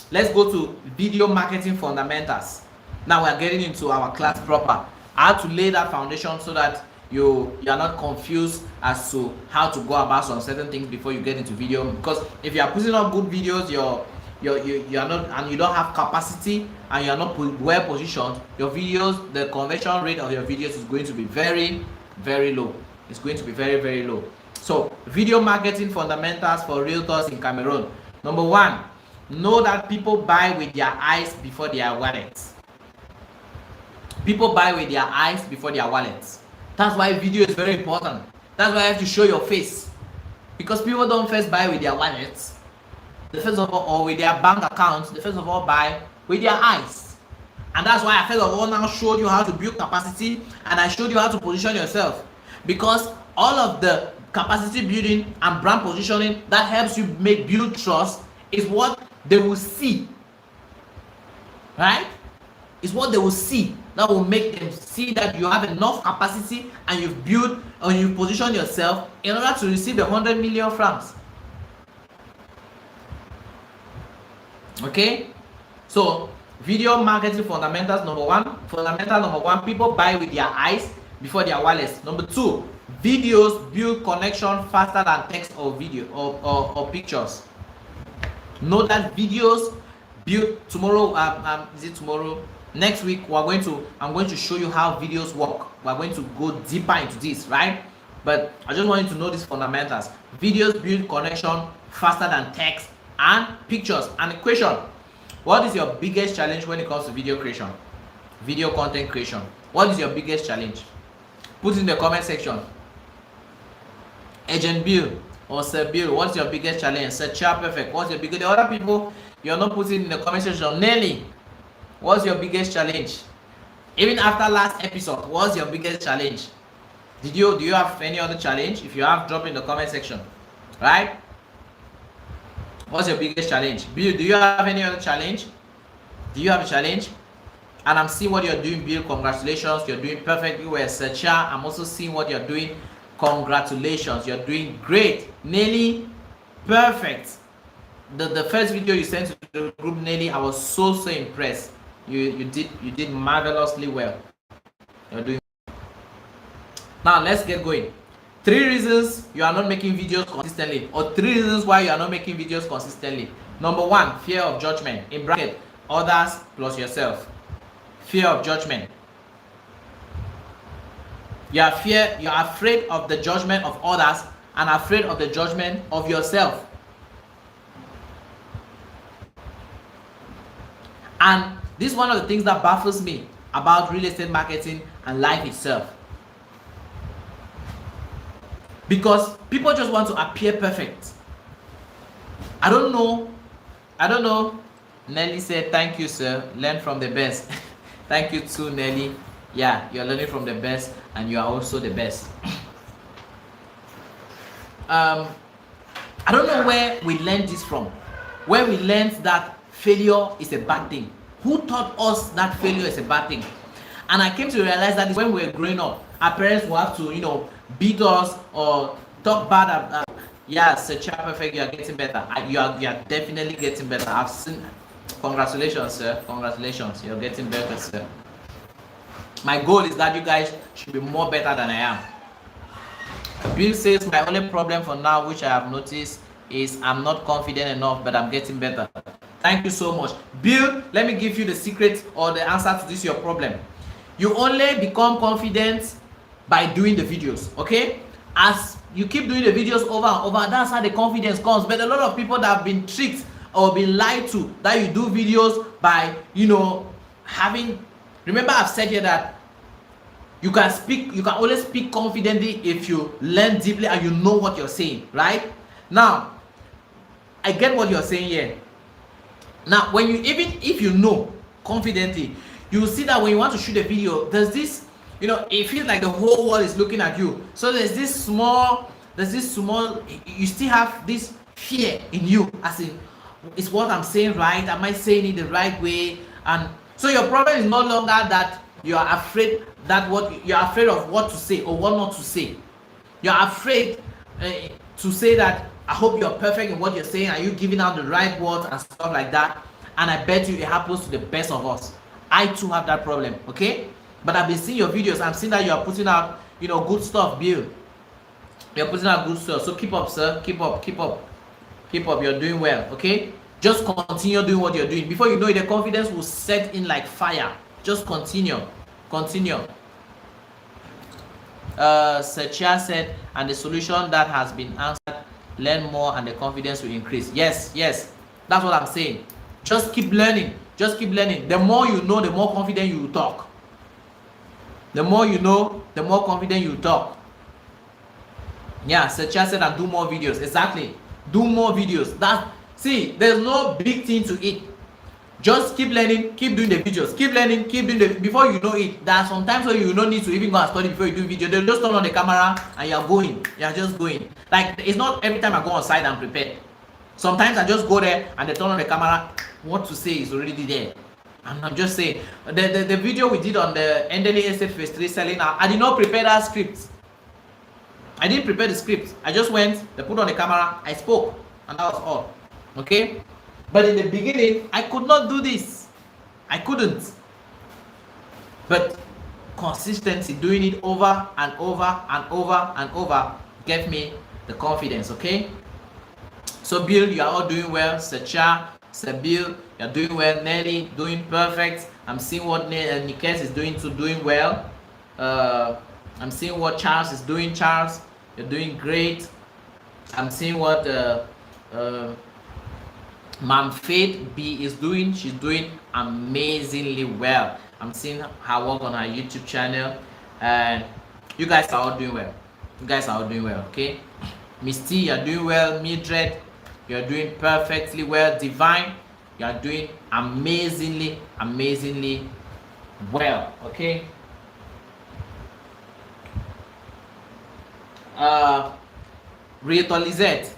let's go to video marketing fundamentals. Now we are getting into our class proper. I have to lay that foundation so that you are not confused as to how to go about some certain things before you get into video. Because if you are putting up good videos, you are not, and you don't have capacity, and you are not well positioned, your videos, the conversion rate of your videos is going to be very, very low. It's going to be very, very low. So video marketing fundamentals for realtors in Cameroon. Number 1, know that people buy with their eyes before their wallets. People buy with their eyes before their wallets. That's why video is very important. That's why you have to show your face. Because people don't first buy with their wallets. They first of all, or with their bank accounts, they first of all buy with their eyes. And that's why I first of all now showed you how to build capacity, and I showed you how to position yourself. Because all of the capacity building and brand positioning that helps you build trust is what they will see. Right? It's what they will see that will make them see that you have enough capacity, and you've built, or you position yourself in order to receive the 100 million francs. Okay? So video marketing fundamentals, number 1. Fundamental number 1, people buy with their eyes before they are wireless. Number 2, videos build connection faster than text or video or pictures. Know that videos build tomorrow. Is it tomorrow? Next week I'm going to show you how videos work. We're going to go deeper into this, right? But I just want you to know these fundamentals. Videos build connection faster than text and pictures. And the question: what is your biggest challenge when it comes to video creation, video content creation? What is your biggest challenge? Put in the comment section. Agent Bill or Sir Bill, what's your biggest challenge? Sir Cha Perfect, what's your biggest? The other people, you're not putting in the comment section. Nelly, what's your biggest challenge? Even after last episode, what's your biggest challenge? Do you have any other challenge? If you have, drop in the comment section. Right? What's your biggest challenge? Bill, do you have any other challenge? Do you have a challenge? And I'm seeing what you're doing, Bill. Congratulations, you're doing perfectly well. Sir Cha, I'm also seeing what you're doing. Congratulations, you're doing great. Nelly, perfect. The first video you sent to the group, Nelly, I was so impressed. You did marvelously well. You're doing. Now let's get going. 3 reasons you are not making videos consistently, or 3 reasons why you are not making videos consistently. Number 1, fear of judgment. In bracket, others plus yourself. Fear of judgment. You're afraid of the judgment of others and afraid of the judgment of yourself. And this is one of the things that baffles me about real estate marketing and life itself. Because people just want to appear perfect. I don't know. Nelly said, thank you, sir. Learn from the best. Thank you too, Nelly. Yeah, you're learning from the best and you are also the best. I don't know where we learned this from. Where we learned that failure is a bad thing. Who taught us that failure is a bad thing? And I came to realize that when we were growing up, our parents will have to, beat us or talk bad. Yeah, such a perfect. You are getting better. You are definitely getting better. I've seen. Congratulations, sir. Congratulations. You're getting better, sir. My goal is that you guys should be more better than I am. Bill says my only problem for now, which I have noticed, is I'm not confident enough, but I'm getting better. Thank you so much. Bill, let me give you the secret or the answer to this your problem. You only become confident by doing the videos, okay? As you keep doing the videos over and over, that's how the confidence comes. But a lot of people that have been tricked or been lied to, that you do videos by, remember I've said here that you can only speak confidently if you learn deeply and you know what you're saying, right? Now, I get what you're saying here. Now, even if you know confidently, you will see that when you want to shoot a video, there's this, it feels like the whole world is looking at you. So there's this small, you still have this fear in you, as in, is what I'm saying right? Am I saying it the right way? And so your problem is no longer that you are afraid of what to say or what not to say. You're afraid to say that I hope you're perfect in what you're saying. Are you giving out the right words and stuff like that? And I bet you it happens to the best of us. I too have that problem, okay? But I've been seeing your videos. I'm seeing that you are putting out, good stuff, Bill. You're putting out good stuff. So keep up, sir. Keep up. You're doing well, okay? Just continue doing what you're doing. Before you know it, the confidence will set in like fire. Just continue. Secha said, and the solution that has been answered, learn more and the confidence will increase. Yes, that's what I'm saying. Just keep learning. The more you know, the more confident you will talk. The more you know, the more confident you will talk. Yeah, Secha said, and do more videos. Exactly. Do more videos. There's no big thing to it. Just keep learning, keep doing the videos, keep learning, keep doing the. Before you know it, there are some times where you don't need to even go and study before you do video. They'll just turn on the camera and you're going. You're just going. Like, it's not every time I go on site I'm prepared. Sometimes I just go there and they turn on the camera. What to say is already there. And I'm just saying, the video we did on the Endeli Estate Phase 3 selling out, I did not prepare that script. I didn't prepare the script. I just went, they put on the camera, I spoke, and that was all. Okay? But in the beginning, I could not do this. I couldn't. But consistency, doing it over and over and over and over gave me the confidence. Okay, so Bill, you are all doing well. Sacha, Sabil, you're doing well. Nelly, doing perfect. I'm seeing what Nikes is doing too, doing well. I'm seeing what Charles is doing. Charles, you're doing great. I'm seeing what Mom Faith B is doing. She's doing amazingly well. I'm seeing her work on her YouTube channel, and you guys are all doing well. You guys are all doing well. Okay, Misty, you're doing well. Mildred, you're doing perfectly well. Divine, you're doing amazingly well. Okay. Realtor Lizette,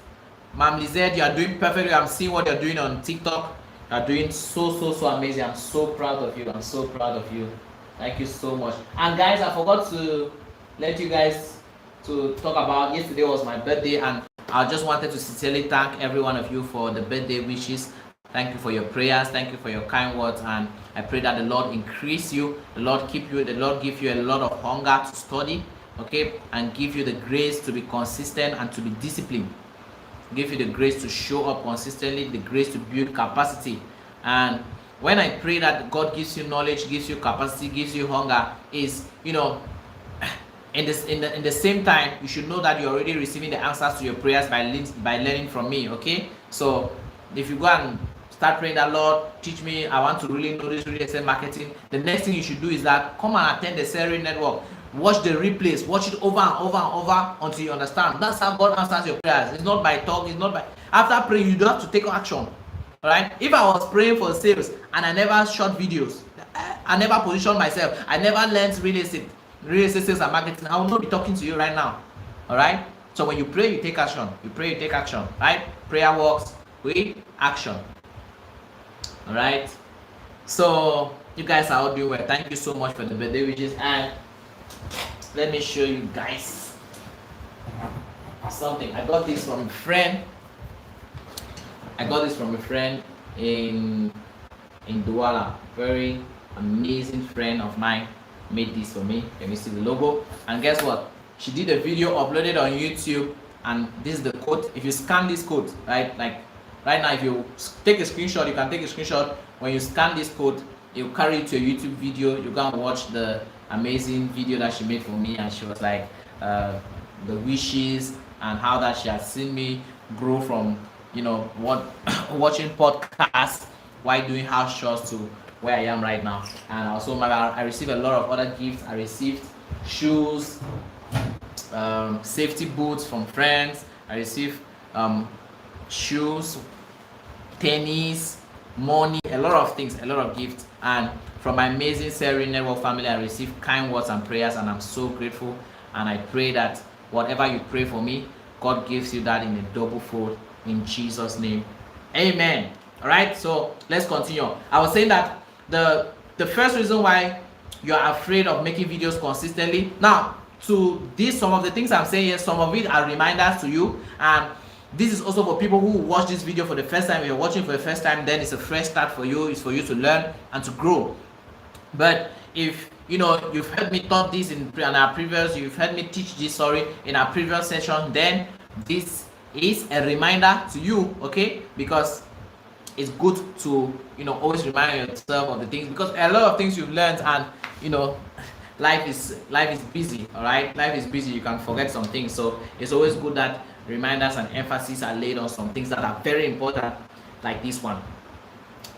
Ma'am Lizette, you are doing perfectly. I'm seeing what you're doing on TikTok. You are doing so amazing. I'm so proud of you. I'm so proud of you. Thank you so much. And guys, I forgot to let you guys to talk about, yesterday was my birthday, and I just wanted to sincerely thank every one of you for the birthday wishes. Thank you for your prayers. Thank you for your kind words, and I pray that the Lord increase you, the Lord keep you, the Lord give you a lot of hunger to study, okay, and give you the grace to be consistent and to be disciplined. Give you the grace to show up consistently, the grace to build capacity. And when I pray that God gives you knowledge, gives you capacity, gives you hunger, is, you know, in the same time, you should know that you're already receiving the answers to your prayers by learning from me. Okay, so if you go and start praying that, Lord, teach me, I want to really know this real estate marketing, the next thing you should do is that come and attend the Celery Network. Watch the replays, watch it over and over and over until you understand. That's how God answers your prayers. It's not by talk, it's not by, after praying, you don't have to take action. All right, if I was praying for sales and I never shot videos, I never positioned myself, I never learned real estate sales and marketing, I will not be talking to you right now. All right, so when you pray, you take action. You pray, you take action. Right, prayer works with action. All right, so you guys are all doing well. Thank you so much for the birthday wishes, and let me show you guys something. I got this from a friend. In Douala. Very amazing friend of mine made this for me. Let me see the logo. And guess what? She did a video, uploaded on YouTube, and this is the code. If you scan this code, right, like right now, if you take a screenshot, you can take a screenshot. When you scan this code, it will carry you to a YouTube video. You can watch the amazing video that she made for me, and she was like the wishes and how that she has seen me grow from, you know, what watching podcasts while doing house chores to where I am right now. And also I received a lot of other gifts. I received shoes, safety boots from friends. I received shoes, tennis, money, a lot of things, a lot of gifts. And from my amazing Celery Network family, I received kind words and prayers, and I'm so grateful. And I pray that whatever you pray for me, God gives you that in a double fold in Jesus' name. Amen. All right, so let's continue. I was saying that the first reason why you are afraid of making videos consistently. Now, to this, some of the things I'm saying here, some of it are reminders to you, and this is also for people who watch this video for the first time. If you're watching for the first time, then it's a fresh start for you. It's for you to learn and to grow. But if you know you've heard me talk this in our previous, you've heard me teach this, in our previous session, then this is a reminder to you, okay? Because it's good to, you know, always remind yourself of the things, because a lot of things you've learned, and you know, life is busy. All right, life is busy, you can forget some things, so it's always good that reminders and emphasis are laid on some things that are very important, like this one.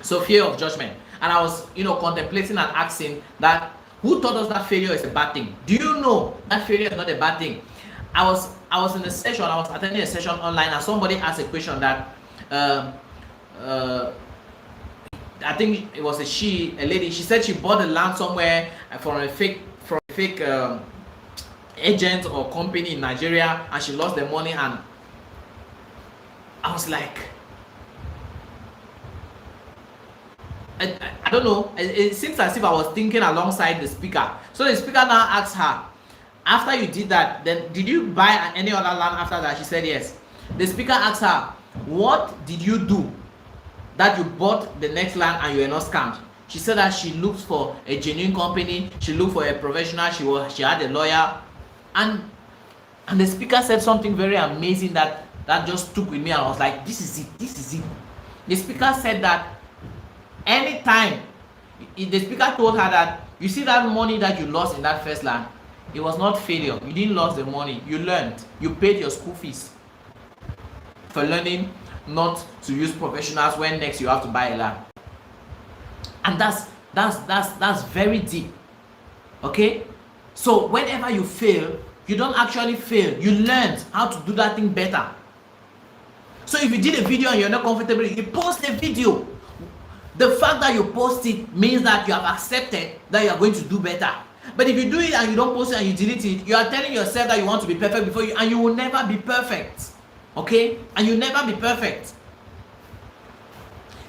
So fear of judgment. And I was, you know, contemplating and asking that, who taught us that failure is a bad thing? Do you know that failure is not a bad thing? I was in a session, I was attending a session online, and somebody asked a question that I think it was a lady. She said she bought a land somewhere from a fake agent or company in Nigeria, and she lost the money. And I was like, I don't know. It seems as if I was thinking alongside the speaker. So the speaker now asked her, after you did that, then did you buy any other land after that? She said yes. The speaker asked her, what did you do that you bought the next land and you were not scammed? She said that she looked for a genuine company, she looked for a professional, she had a lawyer, and the speaker said something very amazing that just stuck with me, and I was like, this is it. The speaker said that anytime, the speaker told her that, you see that money that you lost in that first land, it was not failure. You didn't lose the money, you learned. You paid your school fees for learning not to use professionals when next you have to buy a land. And that's very deep. Okay, so whenever you fail, you don't actually fail, you learned how to do that thing better. So if you did a video and you're not comfortable, you post the video. The fact that you post it means that you have accepted that you are going to do better. But if you do it and you don't post it and you delete it, you are telling yourself that you want to be perfect before you, and you will never be perfect. Okay, and you'll never be perfect.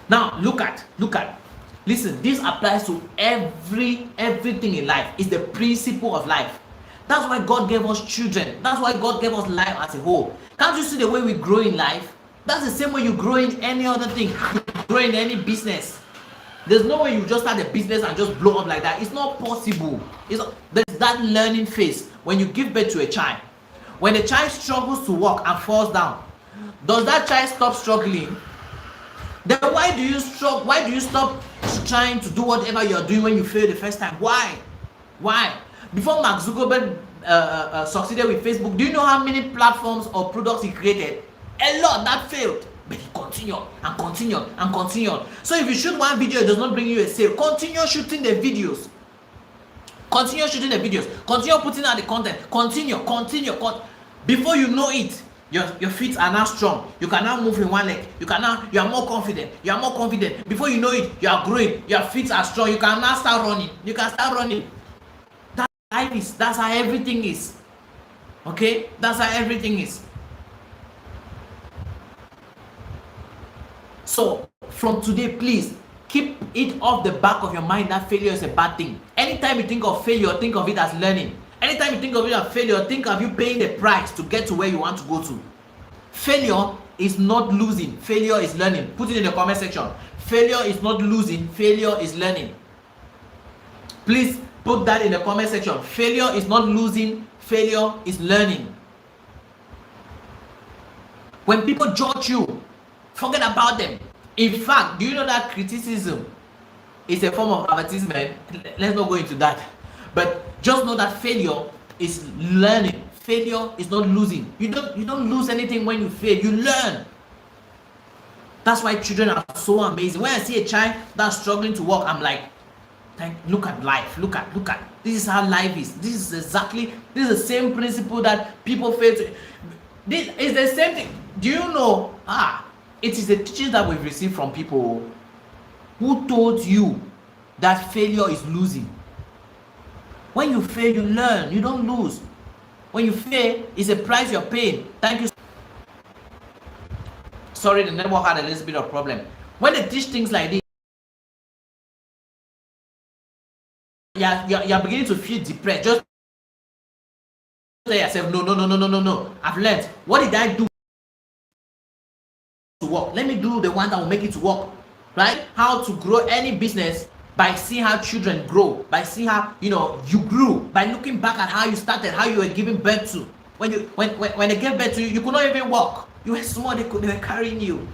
Now look at listen, this applies to everything in life. It's the principle of life. That's why God gave us children. That's why God gave us life as a whole. Can't you see the way we grow in life? That's the same way you grow in any other thing. You grow in any business. There's no way you just start a business and just blow up like that. It's not possible. There's that learning phase when you give birth to a child. When a child struggles to walk and falls down, does that child stop struggling? Then why do you stop trying to do whatever you're doing when you fail the first time? Why? Before Mark Zuckerberg succeeded with Facebook, do you know how many platforms or products he created? A lot that failed, but he continued and continued and continued. So if you shoot one video, it does not bring you a sale. Continue shooting the videos. Continue shooting the videos. Continue putting out the content. Continue. Before you know it, your feet are now strong. You can now move in one leg. You are more confident. Before you know it, you are growing. Your feet are strong. You can now start running. That's life is. That's how everything is. Okay? That's how everything is. So from today, please keep it off the back of your mind that failure is a bad thing. Anytime you think of failure, think of it as learning. Anytime you think of it as failure, think of you paying the price to get to where you want to go to. Failure is not losing. Failure is learning. Put it in the comment section. Failure is not losing. Failure is learning. Please put that in the comment section. Failure is not losing. Failure is learning. When people judge you, forget about them. In fact, do you know that criticism is a form of advertisement? Let's not go into that. But just know that failure is learning. Failure is not losing. You don't lose anything when you fail. You learn. That's why children are so amazing. When I see a child that's struggling to walk, I'm like, look at life. Look at. This is how life is. This is the same principle that people fail to. This is the same thing. Do you know? It is the teachings that we've received from people who told you that failure is losing. When you fail, you learn. You don't lose. When you fail, it's a price you're paying. Thank you. Sorry, the network had a little bit of problem. When they teach things like this, you're beginning to feel depressed. Just tell yourself, no. I've learned. What did I do to work? Let me do the one that will make it to work. Right? How to grow any business by seeing how children grow, by seeing how you grew, by looking back at how you started, how you were giving birth to. When they gave birth to you, you could not even walk. You were small. They were carrying you.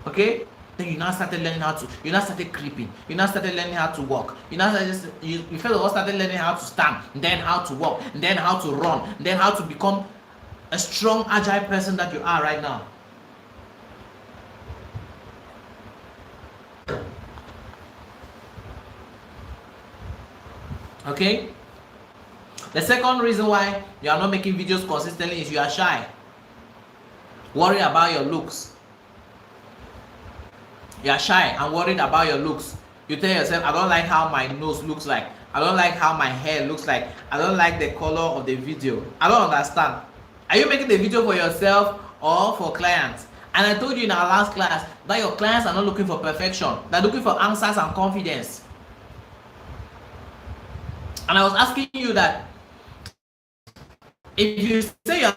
Okay. Then you now started learning how to. You now started creeping. You now started learning how to walk. You first of all started learning how to stand, then how to walk, then how to run, then how to become a strong, agile person that you are right now. Okay. The second reason why you are not making videos consistently is you are shy. Worried about your looks. You are shy and worried about your looks. You tell yourself, I don't like how my nose looks like. I don't like how my hair looks like. I don't like the color of the video. I don't understand. Are you making the video for yourself or for clients? And I told you in our last class that your clients are not looking for perfection. They're looking for answers and confidence. And I was asking you that if you say you're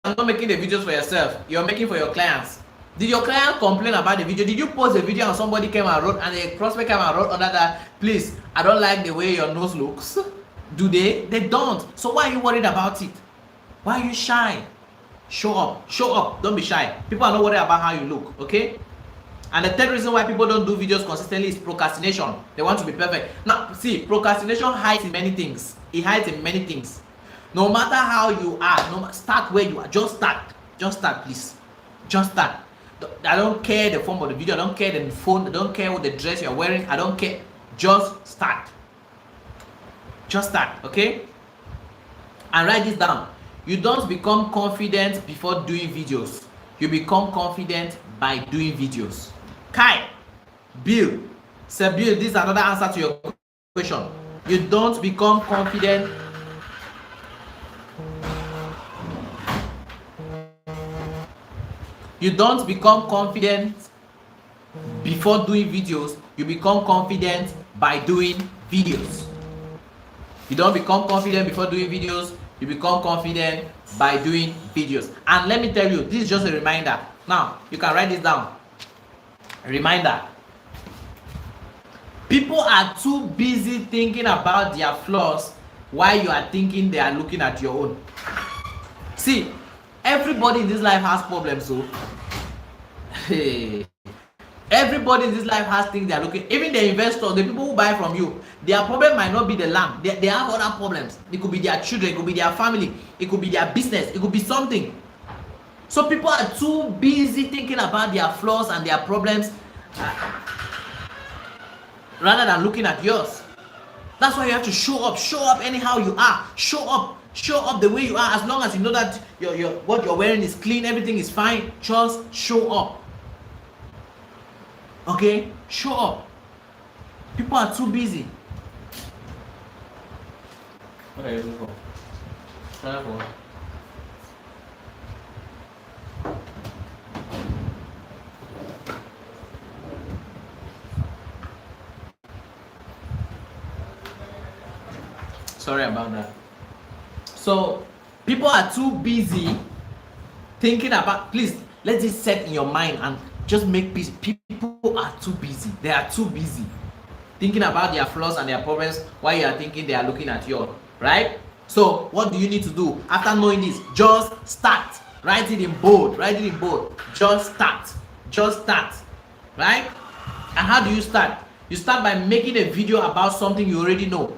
not making the videos for yourself, you're making for your clients, Did your client complain about the video? Did you post a video and somebody came and wrote, and a prospect came and wrote under that, please, I don't like the way your nose looks? Do they? They don't. So why are you worried about it? Why are you shy? Show up. Show up. Don't be shy. People are not worried about how you look, okay? And the third reason why people don't do videos consistently is procrastination. They want to be perfect. Now, see, procrastination hides in many things. It hides in many things. No matter how you are, start where you are. Just start. Just start, please. Just start. I don't care the form of the video. I don't care the phone. I don't care what the dress you're wearing. I don't care. Just start. Just start, okay? And write this down. You don't become confident before doing videos. You become confident by doing videos. Kai, Bill, Sir Bill, this is another answer to your question. You don't become confident. You don't become confident before doing videos. You become confident by doing videos. You don't become confident before doing videos. You become confident by doing videos. And let me tell you, this is just a reminder. Now, you can write this down. A reminder. People are too busy thinking about their flaws while you are thinking they are looking at your own. See, everybody in this life has problems, so everybody in this life has things they are looking. Even the investors, the people who buy from you, their problem might not be the land. They have other problems. It could be their children, it could be their family, it could be their business, it could be something. So people are too busy thinking about their flaws and their problems rather than looking at yours. That's why you have to show up anyhow you are. Show up the way you are. As long as you know that what you're wearing is clean, everything is fine, just show up. Okay? Show up. People are too busy. What are you looking for? Sorry about that. So people are too busy thinking about, please let this set in your mind and just make peace. People are too busy. They are too busy thinking about their flaws and their problems while you are thinking they are looking at yours, right? So what do you need to do after knowing this? Just start. Write it in bold. Write it in bold. Just start. Just start. Right? And how do you start? You start by making a video about something you already know.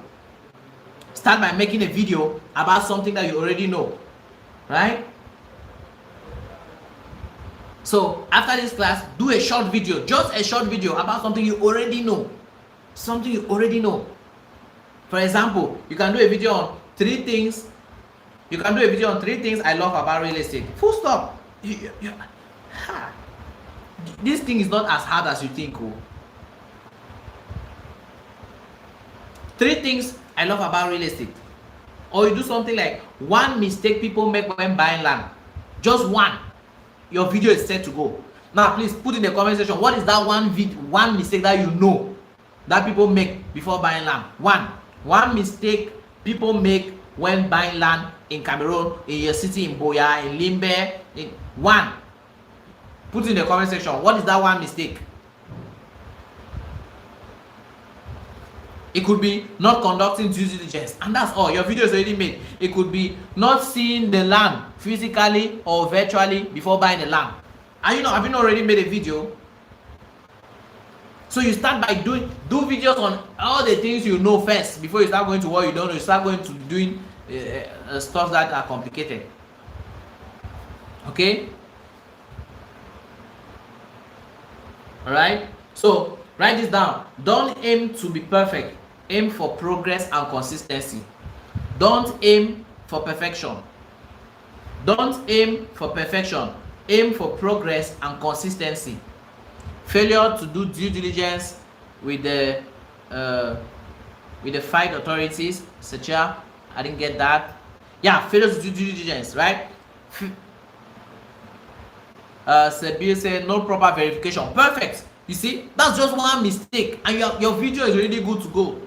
Start by making a video about something that you already know. Right? So after this class, do a short video. Just a short video about something you already know. Something you already know. For example, you can do a video on 3 things. You can do a video on 3 things I love about real estate. Full stop. This thing is not as hard as you think. 3 things I love about real estate. Or you do something like 1 mistake people make when buying land. Just 1. Your video is set to go. Now please put in the comment section, what is that one mistake that you know that people make before buying land? One mistake people make when buying land in Cameroon, in your city, in Boya, in Limbe. One. Put in the comment section, what is that one mistake? It could be not conducting due diligence, and that's all. Your video is already made. It could be not seeing the land physically or virtually before buying the land. And have you already made a video? So you start by do videos on all the things you know first before you start going to what you don't know. You start going to doing stuff that are complicated. Okay? Alright? So write this down. Don't aim to be perfect. Aim for progress and consistency. Don't aim for perfection. Don't aim for perfection. Aim for progress and consistency. Failure to do due diligence with the 5 authorities, etc. I didn't get that. Yeah, failure to do due diligence, right? Sabir said no proper verification. Perfect. You see, that's just one mistake, and your video is already good to go.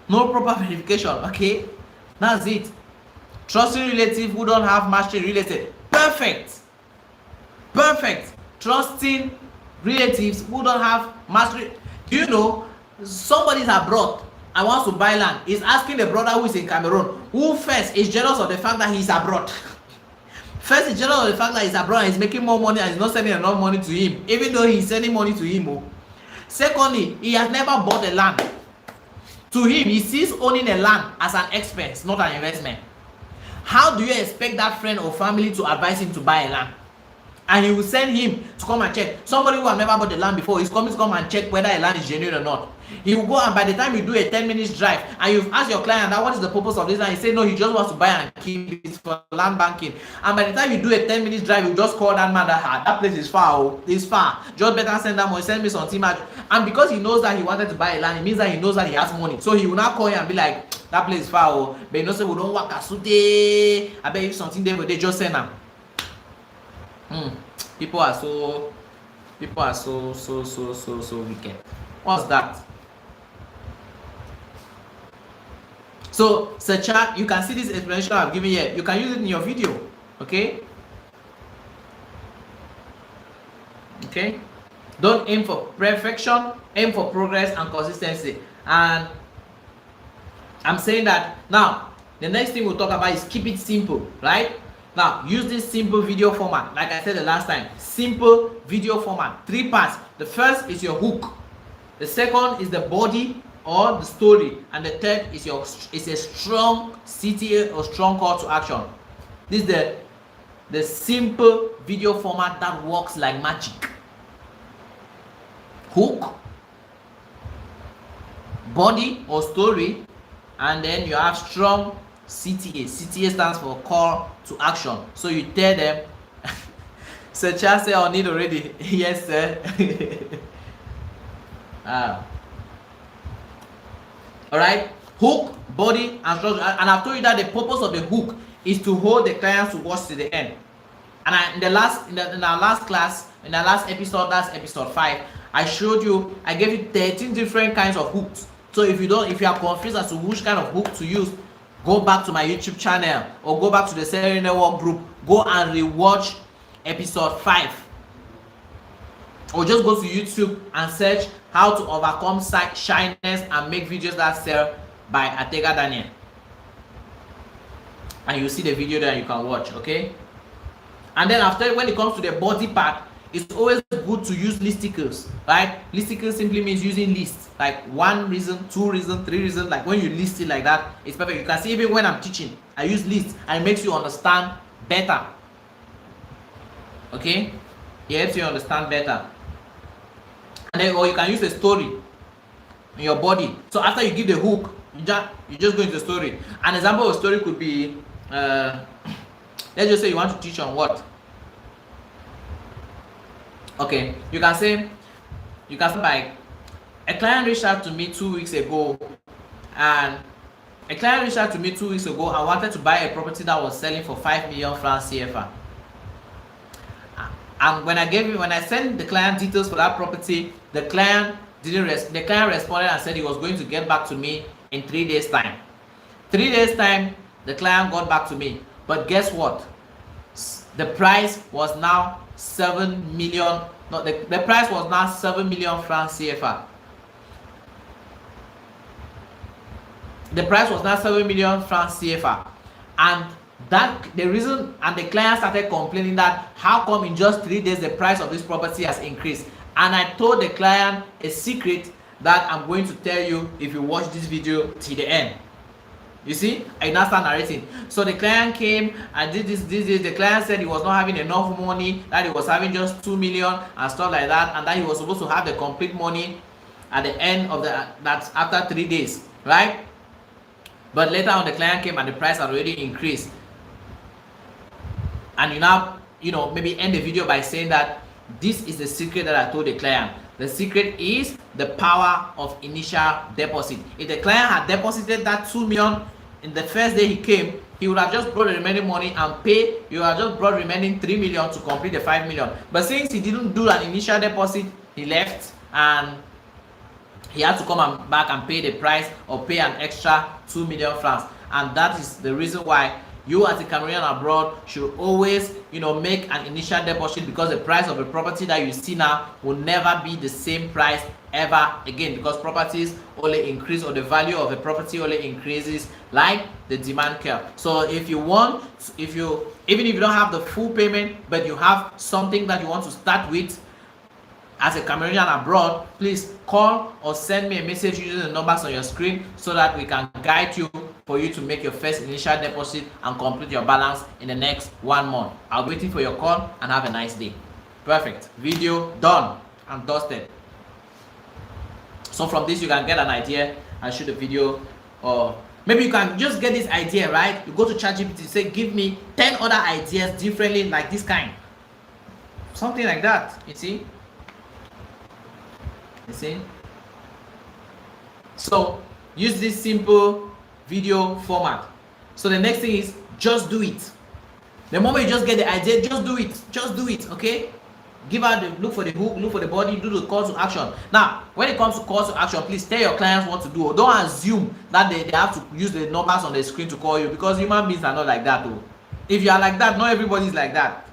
No proper verification. Okay, that's it. Trusting relative who don't have mastery real estate. Perfect. Perfect. trusting relatives who don't have mastery. Do you know somebody is abroad and wants to buy land? Is asking the brother who is in Cameroon, who first is jealous of the fact that he's abroad. First, he's jealous of the fact that he's abroad and he's making more money and he's not sending enough money to him, even though he's sending money to him. Secondly, he has never bought a land. To him, he sees owning a land as an expense, not an investment. How do you expect that friend or family to advise him to buy a land? And he will send him to come and check. Somebody who has never bought a land before is coming to come and check whether a land is genuine or not. He will go, and by the time you do a 10 minutes drive and you've asked your client that what is the purpose of this land, he say no, he just wants to buy and keep it for land banking. And by the time you do a 10 minutes drive, you just call that man that place is far, it's far. Just better send that money, send me some team. And because he knows that he wanted to buy a land, it means that he knows that he has money. So he will not call you and be like, that place is far, but you know, say we don't work as today. I bet if something there, they just send them. People are so wicked. What's that? So Searcher, you can see this explanation I've given here. You can use it in your video. Okay. Okay. Don't aim for perfection, aim for progress and consistency. And I'm saying that now the next thing we'll talk about is keep it simple, right? Now, use this simple video format. Like I said the last time, simple video format. 3 parts. The first is your hook. The second is the body or the story. And the third is a strong CTA or strong call to action. This is the simple video format that works like magic. Hook, body or story, and then you have strong CTA. CTA stands for call to action. So you tell them, Sir Charles said on it already. Yes, sir. Alright, hook, body, and structure. And I've told you that the purpose of the hook is to hold the clients to watch to the end. And in our last class, in our last episode, that's episode 5, I showed you, I gave you 13 different kinds of hooks. So if you are confused as to which kind of hook to use, go back to my YouTube channel or go back to the Salary Network group. Go and rewatch episode 5. Or just go to YouTube and search how to overcome shyness and make videos that sell by Ategha Daniel. And you'll see the video there you can watch, okay? And then after, when it comes to the body part, it's always good to use listicles, right? Listicles simply means using lists, like 1 reason, 2 reason, 3 reason. Like when you list it like that, it's perfect. You can see even when I'm teaching, I use lists and it makes you understand better. Okay? It helps you understand better. And then, or you can use a story in your body. So after you give the hook, you just go into the story. An example of a story could be, let's just say you want to teach on what? Okay, you can say like, a client reached out to me 2 weeks ago, and wanted to buy a property that was selling for 5 million francs CFA. And when I sent the client details for that property, the client responded and said he was going to get back to me in 3 days time. 3 days time, the client got back to me. But guess what? The price was now 7 million. No, the price was now 7 million francs CFA. The price was now 7 million francs CFA. And the client started complaining that how come in just 3 days the price of this property has increased. And I told the client a secret that I'm going to tell you if you watch this video till the end. You see, I now start narrating. So the client came and did this. The client said he was not having enough money, that he was having just 2 million and stuff like that, and that he was supposed to have the complete money at the end of that's after 3 days, right? But later on, the client came and the price had already increased. And you now, maybe end the video by saying that this is the secret that I told the client. The secret is the power of initial deposit. If the client had deposited that 2 million in the first day he came, he would have just brought the remaining money and pay. You have just brought remaining 3 million to complete the 5 million. But since he didn't do an initial deposit, he left and he had to come back and pay the price or pay an extra 2 million francs. And that is the reason why you as a Cameroonian abroad should always, make an initial deposit, because the price of a property that you see now will never be the same price ever again, because properties only increase, or the value of a property only increases like the demand curve. So even if you don't have the full payment, but you have something that you want to start with as a Cameroonian abroad, please call or send me a message using the numbers on your screen, so that we can guide you for you to make your first initial deposit and complete your balance in the next 1 month. I'll be waiting for your call, and have a nice day. Perfect. Video done and dusted. So from this you can get an idea and shoot a video, or maybe you can just get this idea, right? You go to ChatGPT, say give me 10 other ideas differently like this kind. Something like that, you see? So use this simple video format. So the next thing is just do it. The moment you just get the idea, just do it, okay? Give out look for the hook, look for the body, do the call to action. Now when it comes to call to action, please tell your clients what to do. Don't assume that they have to use the numbers on the screen to call you, because human beings are not like that though. If you are like that, not everybody is like that.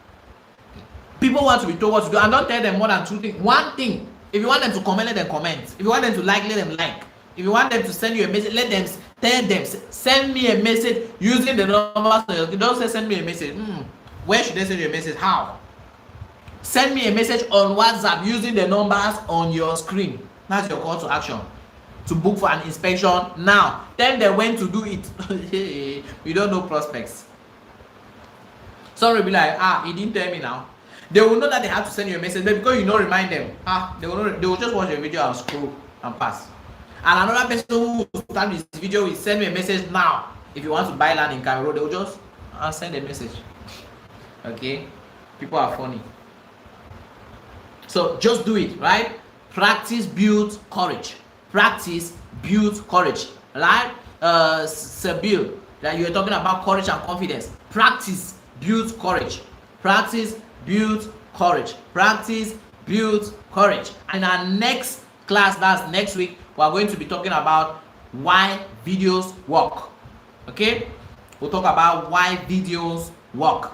People want to be told what to do, and don't tell them more than 2 things. 1 thing. If you want them to comment, let them comment. If you want them to like, let them like. If you want them to send you a message, let them tell them, send me a message using the numbers. Don't say send me a message. Where should they send you a message? How? Send me a message on WhatsApp using the numbers on your screen. That's your call to action. To book for an inspection now. Tell them when to do it. You don't know prospects. Some will be like, he didn't tell me now. They will know that they have to send you a message, but because you don't remind them, they will just watch your video and scroll and pass. And another person who will start this video will send me a message now. If you want to buy land in Cameroon, they will just send a message. Okay? People are funny. So just do it, right? Practice builds courage. Practice builds courage. Right? Sabil, that you are talking about courage and confidence. Practice builds courage. Practice builds courage. Practice builds courage. And our next class, that's next week, we are going to be talking about why videos work. Okay? We'll talk about why videos work.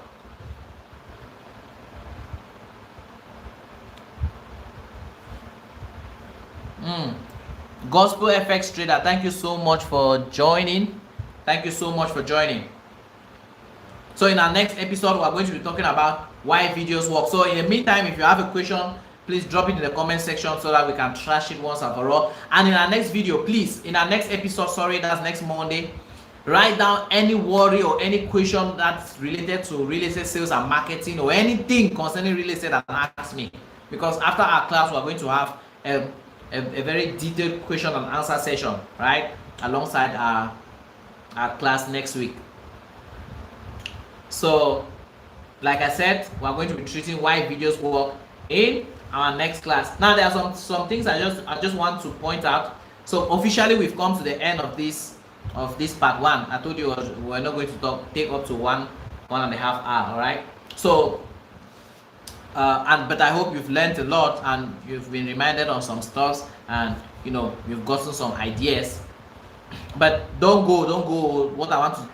Gospel FX Trader, thank you so much for joining. Thank you so much for joining. So in our next episode, we are going to be talking about why videos work. So in the meantime, if you have a question, please drop it in the comment section so that we can trash it once and for all. And in our next video, please, in our next episode, that's next Monday, write down any worry or any question that's related to real estate sales and marketing, or anything concerning real estate, and ask me. Because after our class, we are going to have a very detailed question and answer session, right, alongside our class next week. So like I said, we are going to be treating why videos work in our next class. Now there are some things I just want to point out. So officially we've come to the end of this part 1. I told you we're not going to take up to 1.5 hours. All right. So but I hope you've learned a lot, and you've been reminded on some stuff, and you've gotten some ideas. But don't go. What I want to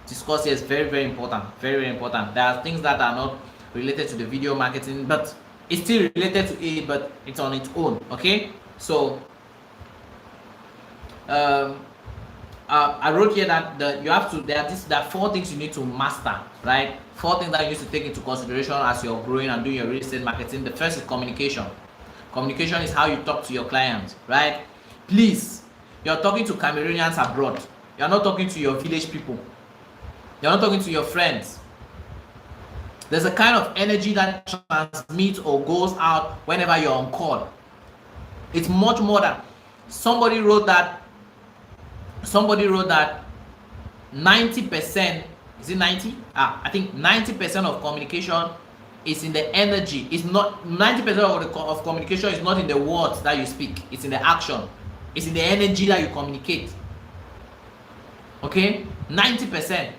discuss here is very, very important. Very, very important. There are things that are not related to the video marketing, but it's still related to it, but it's on its own. Okay. So I wrote here that there are 4 things you need to master, right? 4 things that you need to take into consideration as you're growing and doing your real estate marketing. The first is communication. Communication is how you talk to your clients, right? Please, you're talking to Cameroonians abroad. You're not talking to your village people. You're not talking to your friends. There's a kind of energy that transmits or goes out whenever you're on call. It's much more than somebody wrote that 90%, is it 90? I think 90% of communication is in the energy. It's not 90% of communication is not in the words that you speak. It's in the action. It's in the energy that you communicate. Okay? 90%.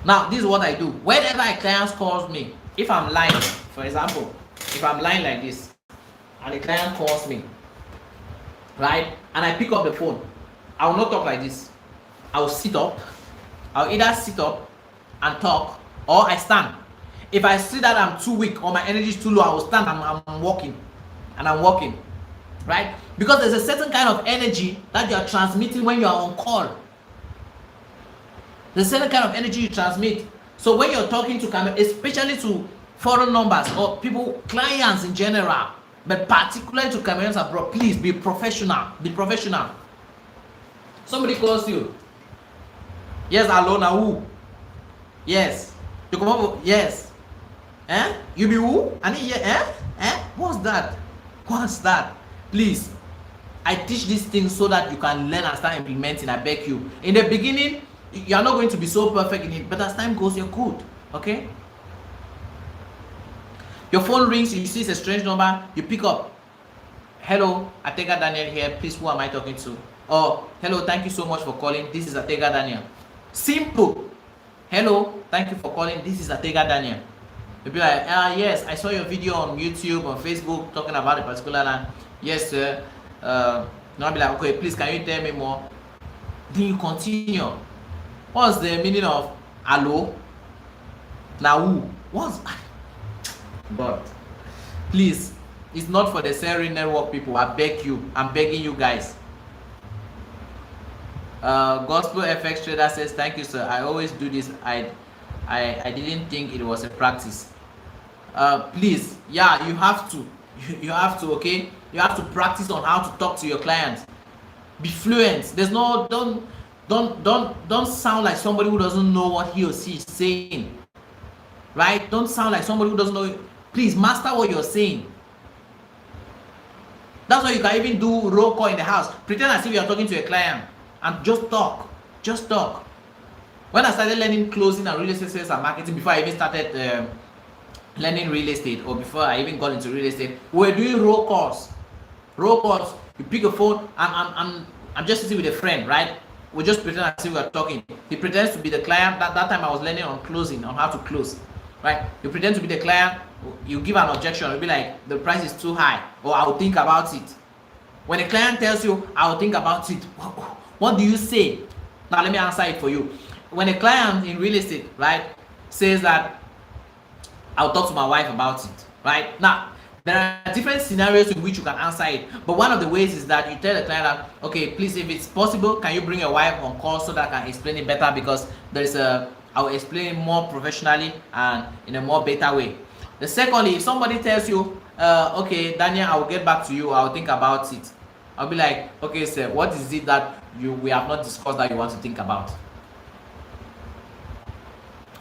Now, this is what I do. Whenever a client calls me, if I'm lying, for example, if I'm lying like this, and a client calls me, right, and I pick up the phone, I will not talk like this. I will sit up, I'll either sit up and talk, or I stand. If I see that I'm too weak or my energy is too low, I will stand and I'm walking. And I'm walking. Right? Because there's a certain kind of energy that you are transmitting when you are on call. There's a certain kind of energy you transmit. So when you're talking to Cameroon, especially to foreign numbers or people, clients in general, but particularly to Cameroonians abroad, please be professional. Be professional. Somebody calls you. Yes, hello, now who? Yes. You come over. Yes. Eh? You be who? And what's that? What's that? Please. I teach these things so that you can learn and start implementing. I beg you. In the beginning, you are not going to be so perfect in it, but as time goes, you're good. Okay? Your phone rings, you see it's a strange number, you pick up. Hello, Ategha Daniel here. Please, who am I talking to? Oh, hello, thank you so much for calling. This is Ategha Daniel. Simple. Hello, thank you for calling. This is Ategha Daniel. You'll be like, yes, I saw your video on YouTube, on Facebook, talking about a particular land. Yes, sir. Now I'll be like, okay, please, can you tell me more? Then you continue. What's the meaning of hello? Now who? What's... But please, it's not for the Cell Real Network people. I beg you. I'm begging you guys. Gospel FX Trader says, thank you, sir. I always do this. I didn't think it was a practice. Please, yeah, you have to. You have to, okay? You have to practice on how to talk to your clients. Be fluent. There's no, don't sound like somebody who doesn't know what he or she is saying. Right? Don't sound like somebody who doesn't know. Please master what you're saying. That's why you can even do roll call in the house. Pretend as if you're talking to a client and just talk. Just talk. When I started learning closing and real estate sales and marketing, before I even started learning real estate, or before I even got into real estate, we were doing roll calls. Roll calls. You pick a phone. I'm just sitting with a friend, right? We just pretend as if we're talking. He pretends to be the client. That time I was learning on closing, on how to close. Right? You pretend to be the client, you give an objection, you'll be like, the price is too high, or I'll think about it. When a client tells you, I'll think about it, what do you say? Now let me answer it for you. When a client in real estate, right, says that, I'll talk to my wife about it, right? Now, there are different scenarios in which you can answer it, but one of the ways is that you tell the client that, okay, please, if it's possible, can you bring your wife on call so that I can explain it better, because there's I'll explain it more professionally and in a more better way. The secondly, if somebody tells you, okay, Daniel, I will get back to you, I'll think about it. I'll be like, okay, sir, what is it that we have not discussed that you want to think about?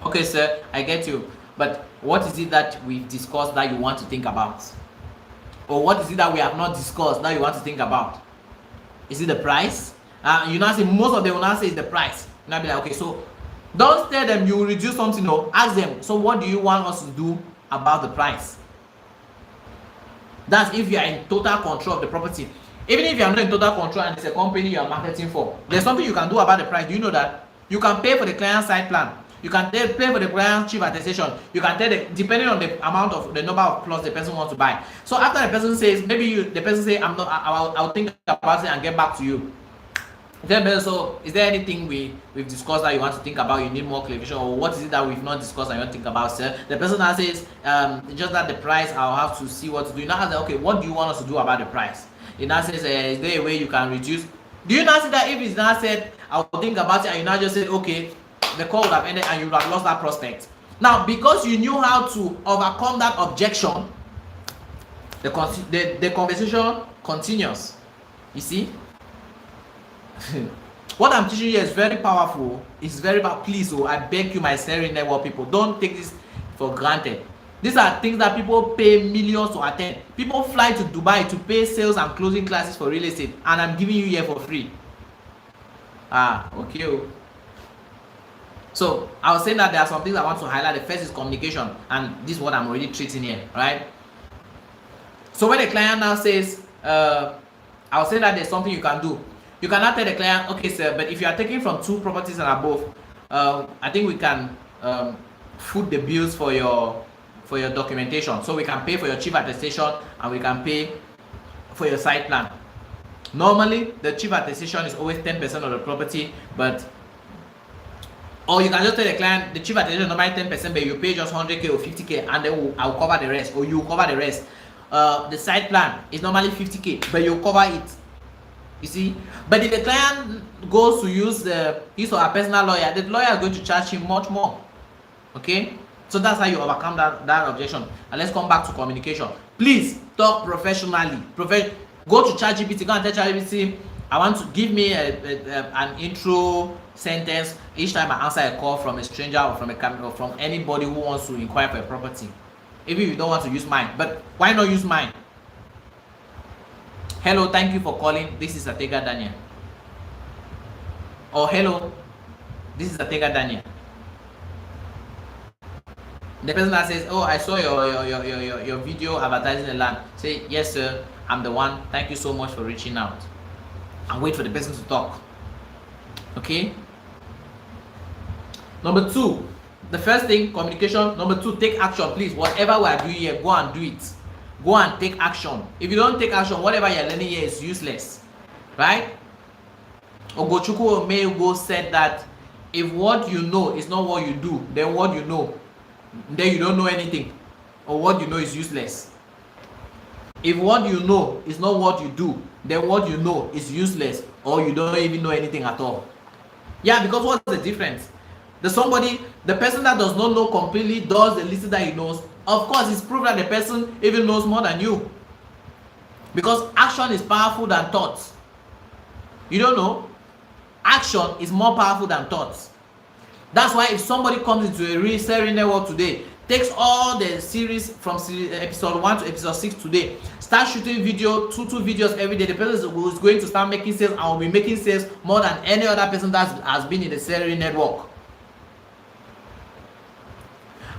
Okay, sir, I get you. But what is it that we've discussed that you want to think about? Or what is it that we have not discussed that you want to think about? Is it the price? You now say, most of them will now say it's the price. And I'll be like, okay, so don't tell them you will reduce something. No, ask them, so what do you want us to do about the price? That's if you are in total control of the property. Even if you are not in total control and it's a company you are marketing for, there's something you can do about the price. Do you know that? You can pay for the client site plan. You can pay for the client chief attestation. You can tell the, depending on the amount of the number of plots the person wants to buy. So after the person says, maybe the person say, I'll think about it and get back to you. Then, so is there anything we've discussed that you want to think about, you need more clarification, or what is it that we've not discussed and you want to think about, sir? The person now says, just that the price, I'll have to see what to do. You now ask, okay, what do you want us to do about the price? It now says, is there a way you can reduce? Do you now see that if it's now said, I'll think about it, and you now just said, okay, the call would have ended and you would have lost that prospect. Now, because you knew how to overcome that objection, the conversation continues. You see? What I'm teaching you is very powerful. It's very powerful. Please, I beg you, my Cell Real Network people, don't take this for granted. These are things that people pay millions to attend. People fly to Dubai to pay sales and closing classes for real estate, and I'm giving you here for free. Okay. So I was saying that there are some things I want to highlight. The first is communication, and this is what I'm already treating here, right? So when the client now says, I was saying that there's something you can do. You cannot tell the client, okay, sir, but if you are taking from 2 properties and above, I think we can foot the bills for your documentation. So we can pay for your chief attestation and we can pay for your site plan. Normally, the chief attestation is always 10% of the property, but Or you can just tell the client the chief attention normally 10%, but you pay just 100K or 50K, and then I'll cover the rest, or you cover the rest. The site plan is normally 50K, but you cover it. You see, but if the client goes to use a personal lawyer, the lawyer is going to charge him much more. Okay, so that's how you overcome that objection. And let's come back to communication. Please talk professionally. Go to ChatGPT. Go and tell ChatGPT, I want to give me an intro sentence each time I answer a call from a stranger or from anybody who wants to inquire for a property. Even if you don't want to use mine, but why not use mine? Hello, thank you for calling. This is Ategha Daniel. Oh, hello, this is Ategha Daniel. The person that says, oh, I saw your video advertising the land. Say, yes, sir, I'm the one. Thank you so much for reaching out. And wait for the person to talk. Okay? Number 2, the first thing, communication. Number 2, take action. Please, whatever we are doing here, go and do it. Go and take action. If you don't take action, whatever you're learning here is useless. Right? Ogochukwu Omeyugo said that if what you know is not what you do, then what you know, then you don't know anything. Or what you know is useless. If what you know is not what you do, then what you know is useless, or you don't even know anything at all. Yeah, because what's the difference? The person that does not know completely does the little that he knows. Of course, it's proof that the person even knows more than you. Because action is powerful than thoughts. You don't know? Action is more powerful than thoughts. That's why if somebody comes into a real selling network today, takes all the series from episode 1 to episode 6 today, start shooting video, two videos every day, the person is going to start making sales and will be making sales more than any other person that has been in the selling network.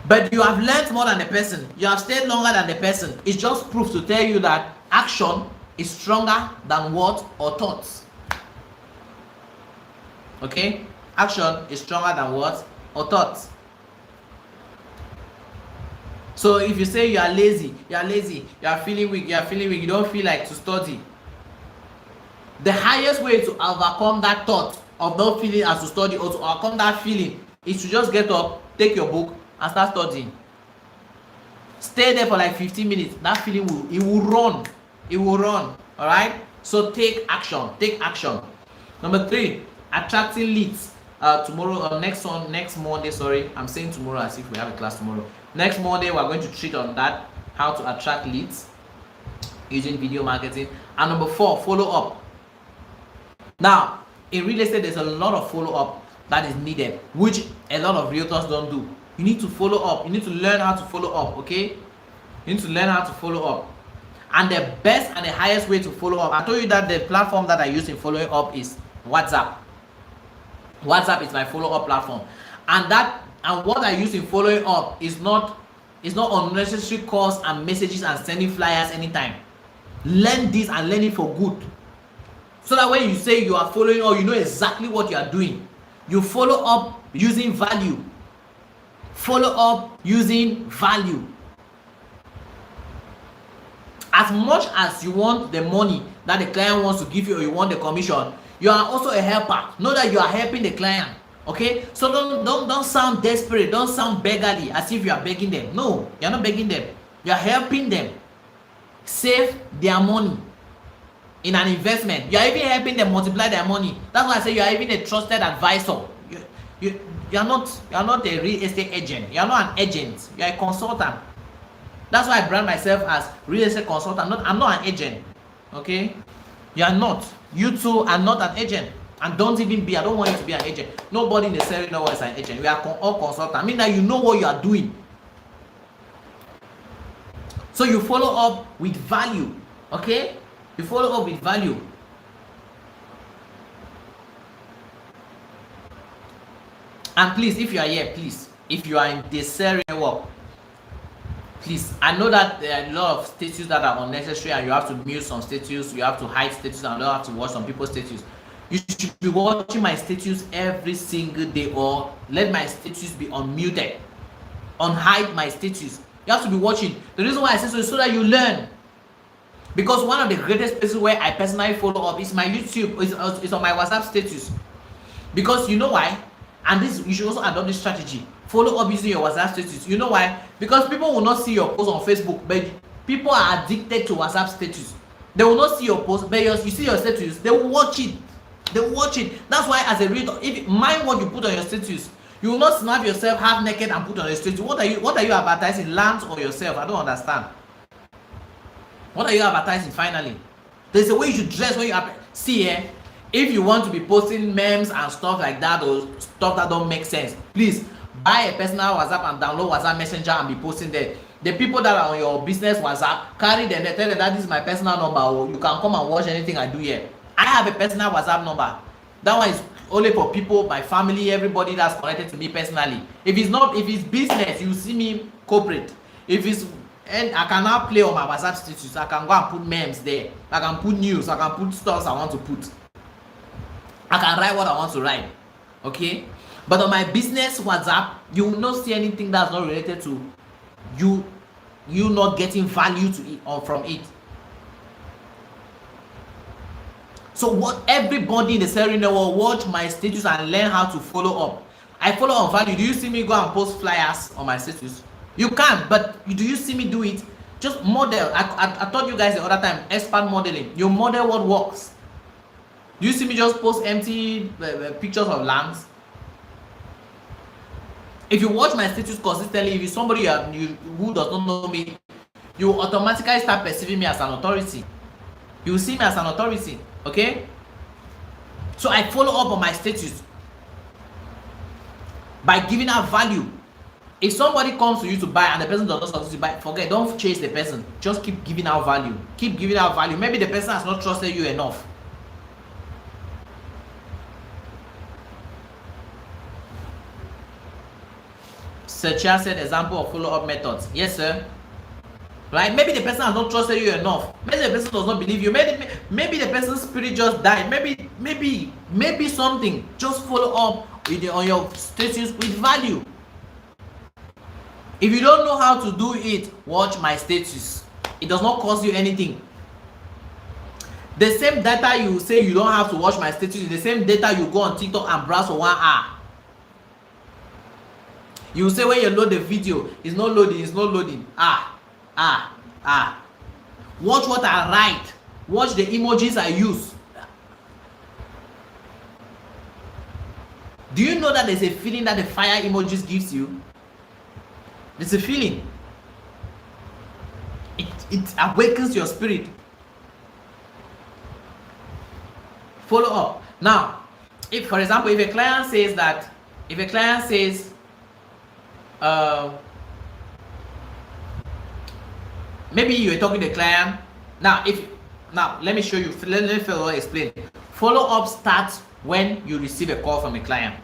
But you have learned more than the person, you have stayed longer than the person. It's just proof to tell you that action is stronger than words or thoughts. Okay? Action is stronger than words or thoughts. So if you say you are lazy, you are feeling weak, you don't feel like to study, the highest way to overcome that thought of not feeling as to study, or to overcome that feeling, is to just get up, take your book, and start studying. Stay there for like 15 minutes. That feeling will run. It will run. Alright? So take action. Take action. Number 3, attracting leads. Tomorrow, next Monday, sorry, I'm saying tomorrow as if we have a class tomorrow. Next Monday, we're going to treat on that, how to attract leads using video marketing. And number 4, follow up. Now, in real estate, there's a lot of follow up that is needed, which a lot of realtors don't do. You need to follow up. You need to learn how to follow up, okay? You need to learn how to follow up. And the best and the highest way to follow up, I told you that the platform that I use in following up is WhatsApp. WhatsApp is my follow-up platform, and what I use in following up is not unnecessary calls and messages and sending flyers anytime. Learn this and learn it for good, so that when you say you are following up, you know exactly what you are doing. You follow up using value. Follow up using value. As much as you want the money that the client wants to give you, or you want the commission, you are also a helper. Know that you are helping the client. Okay? So don't sound desperate. Don't sound beggarly as if you are begging them. No, you're not begging them. You are helping them save their money in an investment. You are even helping them multiply their money. That's why I say you are even a trusted advisor. You are not a real estate agent. You are not an agent. You are a consultant. That's why I brand myself as real estate consultant. I'm not an agent. Okay? You are not. You too are not an agent. And don't even be. I don't want you to be an agent. Nobody in the selling network is an agent. We are all consultants. I mean that you know what you are doing. So you follow up with value. Okay? You follow up with value. And please, if you are here, please, if you are in the selling network, please, I know that there are a lot of statuses that are unnecessary, and you have to mute some statuses, you have to hide statuses, and you don't have to watch some people's statuses. You should be watching my status every single day, or let my status be unmuted. Unhide my status. You have to be watching. The reason why I say so is so that you learn. Because one of the greatest places where I personally follow up is my YouTube, is on my WhatsApp status. Because you know why? And this, you should also adopt this strategy. Follow up using your WhatsApp status. You know why? Because people will not see your post on Facebook, but people are addicted to WhatsApp status. They will not see your post, but you see your status, they will watch it. They will watch it. That's why, as a reader, if mind what you put on your status, you will not snap yourself half naked and put on your status. What are you advertising? Lands or yourself? I don't understand. What are you advertising finally? There's a way you should dress when you see if you want to be posting memes and stuff like that, or stuff that don't make sense, please buy a personal WhatsApp and download WhatsApp Messenger and be posting there. The people that are on your business WhatsApp, carry them, tell them that this is my personal number, or you can come and watch anything I do here. I have a personal WhatsApp number. That one is only for people, my family, everybody that's connected to me personally. If it's business, you see me corporate. If it's, and I can now play on my WhatsApp status, I can go and put memes there. I can put news, I can put stuff I want to put. I can write what I want to write. Okay? But on my business WhatsApp, you will not see anything that's not related to you not getting value to it or from it. So what everybody in the Celery Network, watch my status and learn how to follow up. I follow on value. Do you see me go and post flyers on my status? You can, but do you see me do it? Just model. I taught you guys the other time, expert modeling. You model what works. Do you see me just post empty pictures of lands? If you watch my status consistently, if you're somebody who does not know me, you automatically start perceiving me as an authority. You see me as an authority, okay? So I follow up on my status by giving out value. If somebody comes to you to buy and the person does not succeed to buy, forget, don't chase the person. Just keep giving out value. Keep giving out value. Maybe the person has not trusted you enough. Searcher said example of follow-up methods. Yes, sir. Right? Maybe the person has not trusted you enough. Maybe the person does not believe you. Maybe the person's spirit just died. Maybe something. Just follow up on your status with value. If you don't know how to do it, watch my status. It does not cost you anything. The same data you say you don't have to watch my status is the same data you go on TikTok and browse for 1 hour. You say when you load the video, it's not loading, it's not loading. Watch what I write. Watch the emojis I use. Do you know that there's a feeling that the fire emojis gives you? There's a feeling. It awakens your spirit. Follow up. Now, if for example, if a client says maybe you're talking to the client. Now let me show you. Let me explain. Follow up starts when you receive a call from a client.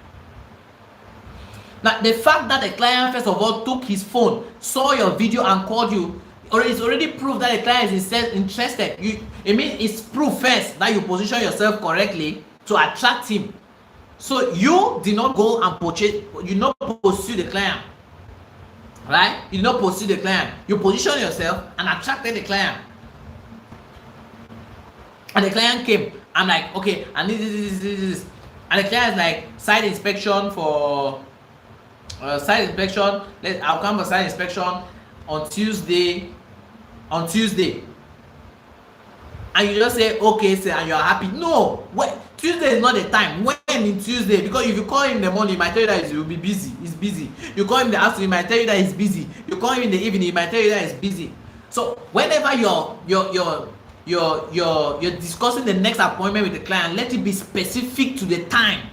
Now, the fact that the client first of all took his phone, saw your video and called you, or it's already proof that the client is interested. It means it's proof first that you position yourself correctly to attract him. So you did not go and purchase, you not pursue the client. Right? You did not pursue the client. You position yourself and attracted the client. And the client came. I'm like, okay, I need this. And the client is like, site inspection for site inspection. I'll come for site inspection on Tuesday. And you just say, okay, sir, and you're happy. No, Tuesday is not the time. When in Tuesday? Because if you call him in the morning, he might tell you that he will be busy. He's busy. You call him in the afternoon, he might tell you that he's busy. You call him in the evening, he might tell you that he's busy. So whenever you're discussing the next appointment with the client, let it be specific to the time.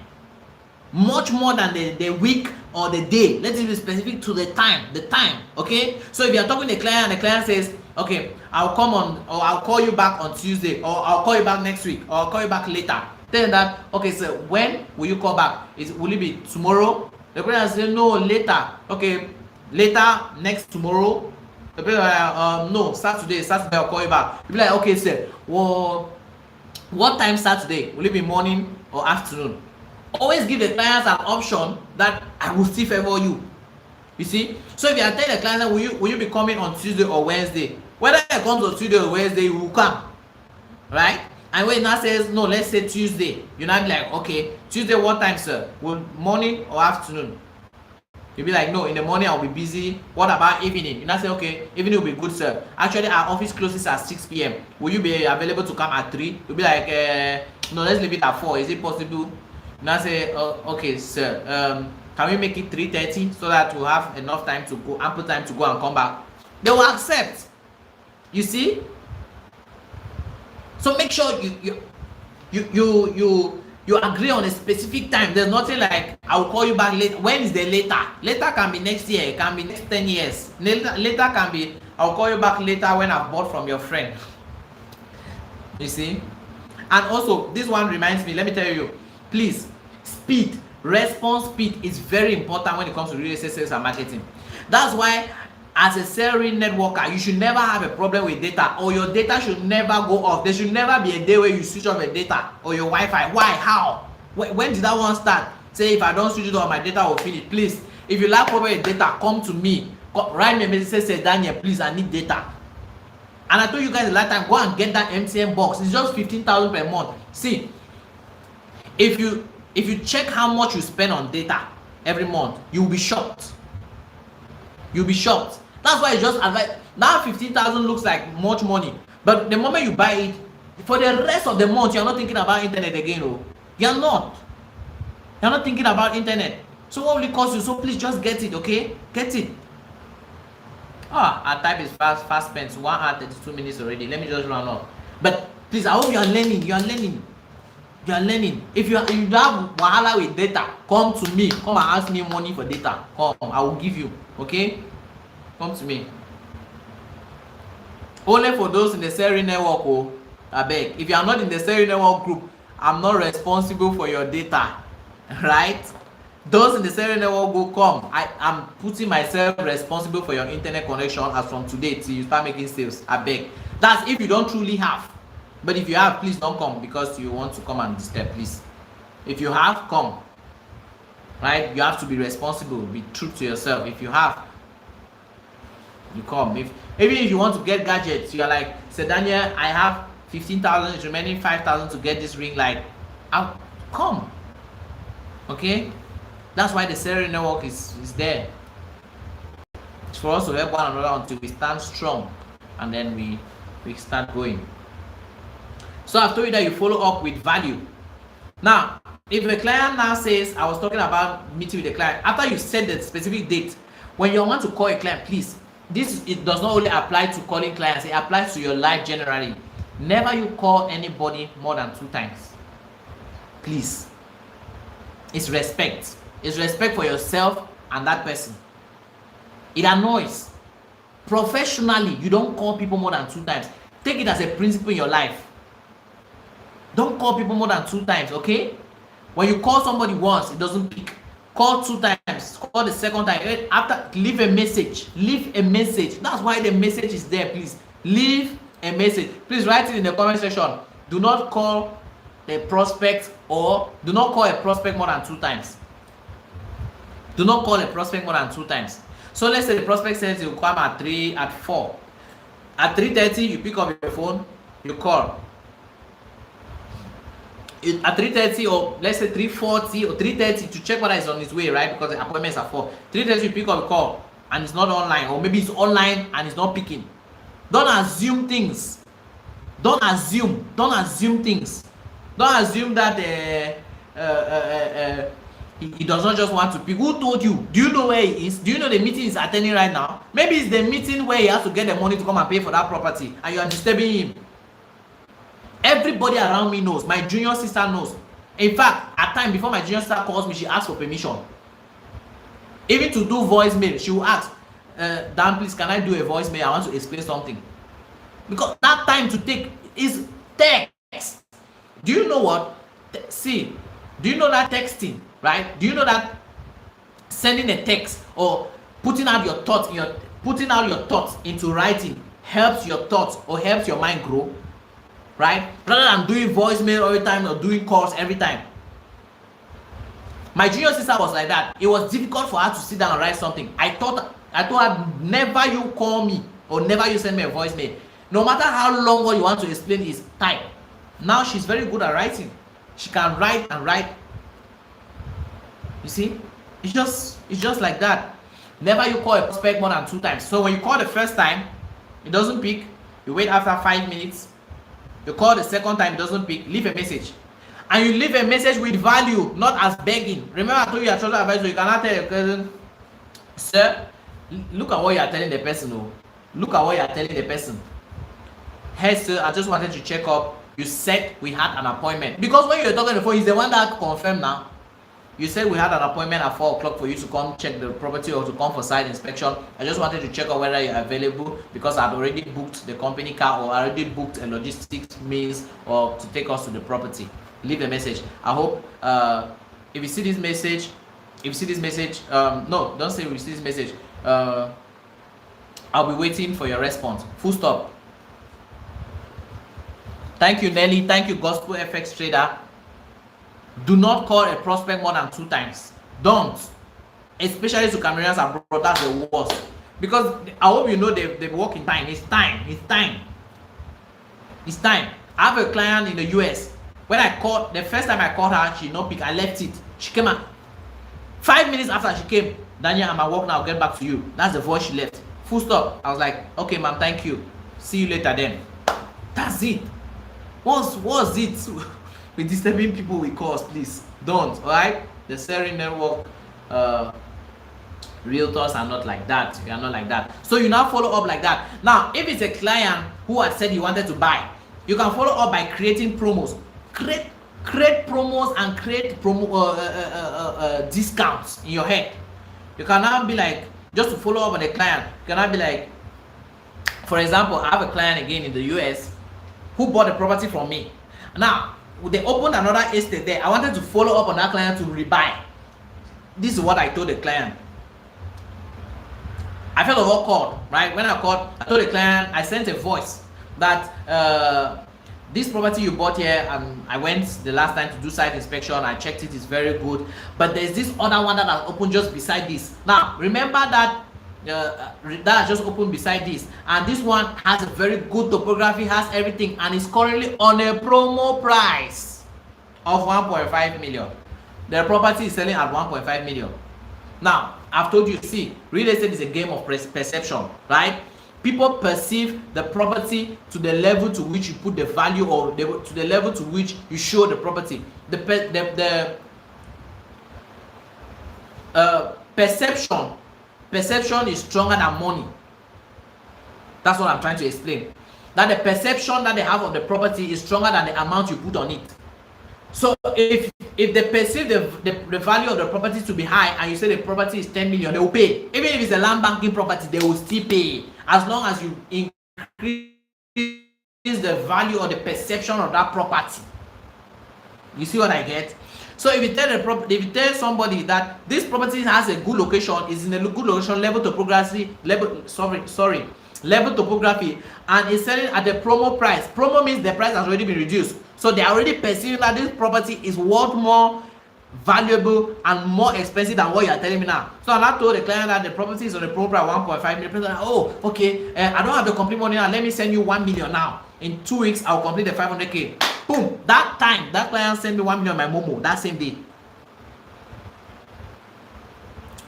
Much more than the week or the day. Let it be specific to the time. Okay? So if you're talking to the client and the client says, okay, I'll come on, or I'll call you back on Tuesday, or I'll call you back next week, or I'll call you back later. Tell them that, okay, so when will you call back? Will it be tomorrow? The client says, no, later. Okay, later, next tomorrow. The person no, Saturday, I'll call you back. You'll be like, okay, sir, well, what time Saturday? Will it be morning or afternoon? Always give the clients an option that I will still favor you. You see? So if you are telling the client, will you be coming on Tuesday or Wednesday? Whether it comes on Tuesday or Wednesday, you will come. Right? And when now says, no, let's say Tuesday, you're not like, okay, Tuesday, what time, sir? Will morning or afternoon? You'll be like, no, in the morning I'll be busy. What about evening? You now say, okay, evening will be good, sir. Actually, our office closes at 6 p.m. Will you be available to come at 3? You'll be like, no, let's leave it at 4. Is it possible? You now say, okay, sir, can we make it 3:30 so that we'll have enough time to go, ample time to go and come back? They will accept. You see? So make sure you agree on a specific time. There's nothing like, I will call you back later. When is the later? Later can be next year, it can be next 10 years. Later can be, I'll call you back later when I've bought from your friend. You see? And also, this one reminds me, let me tell you, please, speed, response speed is very important when it comes to real estate sales and marketing. That's why, as a salary networker, you should never have a problem with data, or your data should never go off. There should never be a day where you switch off your data or your Wi-Fi. Why? How? When did that one start? Say, if I don't switch it off, my data will finish. Please, if you lack problem with data, come to me. Write me a message, say, Daniel, please, I need data. And I told you guys the last time, go and get that MTN box. It's just 15,000 per month. See, if you check how much you spend on data every month, you'll be shocked. You'll be shocked. That's why it's just advice. Now 15,000 looks like much money, but the moment you buy it, for the rest of the month, you're not thinking about internet again. Oh, you're not thinking about internet. So what will it cost you? So please just get it, okay? Get it. Our time is fast spent. 1 hour 32 minutes already. Let me just run off. But please, I hope you are learning. You are learning. If you have wahala with data, come to me. Come and ask me money for data. Come, I will give you. Okay? Come to me. Only for those in the salary network. Oh, I beg. If you are not in the salary network group, I'm not responsible for your data. Right? Those in the salary network group, come. I'm putting myself responsible for your internet connection as from today till you start making sales. I beg. That's if you don't truly have. But if you have, please don't come because you want to come and disturb, please. If you have, come. Right? You have to be responsible. Be true to yourself. If you have, you come. Even if you want to get gadgets, you're like, say, Daniel, I have 15,000, it's remaining 5,000 to get this ring light. I'll come. Okay? That's why the salary network is there. It's for us to help one another until we stand strong, and then we start going. So I've told you that you follow up with value. Now, if a client now says, I was talking about meeting with a client, after you set the specific date, when you want to call a client, please, it does not only apply to calling clients, it applies to your life generally. Never you call anybody more than 2 times. Please. It's respect. It's respect for yourself and that person. It annoys. Professionally, you don't call people more than 2 times. Take it as a principle in your life. Don't call people more than 2 times, okay? When you call somebody once, it doesn't pick. Call 2 times. Call the second time. After, leave a message. Leave a message. That's why the message is there, please. Leave a message. Please write it in the comment section. Do not call a prospect, or do not call a prospect more than 2 times. Do not call a prospect more than 2 times. So let's say the prospect says you come at 3, at 4. At 3:30, you pick up your phone, you call. At 3:30, or let's say 3:40 or 3:30 to check whether it's on its way, right? Because the appointment is at 4. 3:30, you pick up a call and it's not online, or maybe it's online and it's not picking. Don't assume things. Don't assume things. Don't assume that he does not just want to pick. Who told you? Do you know where he is? Do you know the meeting is attending right now? Maybe it's the meeting where he has to get the money to come and pay for that property, and you are disturbing him. Everybody around me knows. My junior sister knows. In fact, at times before my junior sister calls me, she asks for permission. Even to do voicemail, she will ask, Dan, please, can I do a voicemail? I want to explain something. Because that time to take is text. Do you know what? See, do you know that texting, right? Do you know that sending a text or putting out your thoughts into writing helps your thoughts or helps your mind grow? Right? Rather than doing voicemail all the time or doing calls every time. My junior sister was like that. It was difficult for her to sit down and write something. I told her, never you call me or never you send me a voicemail. No matter how long what you want to explain is type. Now she's very good at writing. She can write and write. You see, it's just like that. Never you call a prospect more than 2 times. So when you call the first time, it doesn't pick. You wait after 5 minutes. You call the second time, it doesn't pick. Leave a message, and you leave a message with value, not as begging. Remember, I told you a trusted advisor. You cannot tell your cousin, sir, look at what you are telling the person. Oh, look at what you are telling the person. Hey, sir, I just wanted to check up. You said we had an appointment, because when you were talking on the phone, he's the one that confirmed now. You said we had an appointment at 4 o'clock for you to come check the property or to come for site inspection. I just wanted to check out whether you're available, because I'd already booked the company car or already booked a logistics means or to take us to the property. Leave a message. I hope if you see this message, no, don't say if you see this message. I'll be waiting for your response. Full stop. Thank you, Nelly. Thank you, Gospel FX Trader. Do not call a prospect more than 2 times. Don't. Especially to Cameroonians abroad, that's the worst. Because I hope you know they work in time. It's time. I have a client in the US. When I called, the first time I called her, she did not pick. I left it. She came out. 5 minutes after she came, Daniel, I'm at work now, I'll get back to you. That's the voice she left. Full stop. I was like, okay, ma'am, thank you. See you later then. That's it. What's it? With disturbing people with calls, please don't. All right, the Seri network realtors are not like that. We are not like that. So you now follow up like that. Now, if it's a client who had said he wanted to buy, you can follow up by creating promos. Create promos and create discounts in your head. You can now be like, just to follow up on the client, you can now be like, for example, I have a client again in the US who bought the property from me. Now they opened another estate there. I wanted to follow up on that client to rebuy. This is what I told the client. I felt overcalled, right? When I called, I told the client, I sent a voice that this property you bought here, and I went the last time to do site inspection. I checked it, it's very good. But there's this other one that has opened just beside this. Now, remember that that just opened beside this, and this one has a very good topography, has everything, and is currently on a promo price of 1.5 million. The property is selling at 1.5 million. Now, I've told you, see, real estate is a game of perception, right? People perceive the property to the level to which you put the value, or to the level to which you show the property. Perception is stronger than money. That's what I'm trying to explain. That the perception that they have of the property is stronger than the amount you put on it. So if they perceive the value of the property to be high, and you say the property is 10 million, they will pay. Even if it's a land banking property, they will still pay, as long as you increase the value or the perception of that property. You see what I get? So if you tell somebody that this property has a good location, is in a good location, level topography, and is selling at the promo price. Promo means the price has already been reduced. So they are already perceiving that this property is worth more valuable and more expensive than what you are telling me now. So I told the client that the property is on the promo price 1.5 million. Like, oh, okay, I don't have the complete money now. Let me send you 1 million now. In 2 weeks, I'll complete the 500K. Boom! That time, that client sent me 1 million my Momo that same day.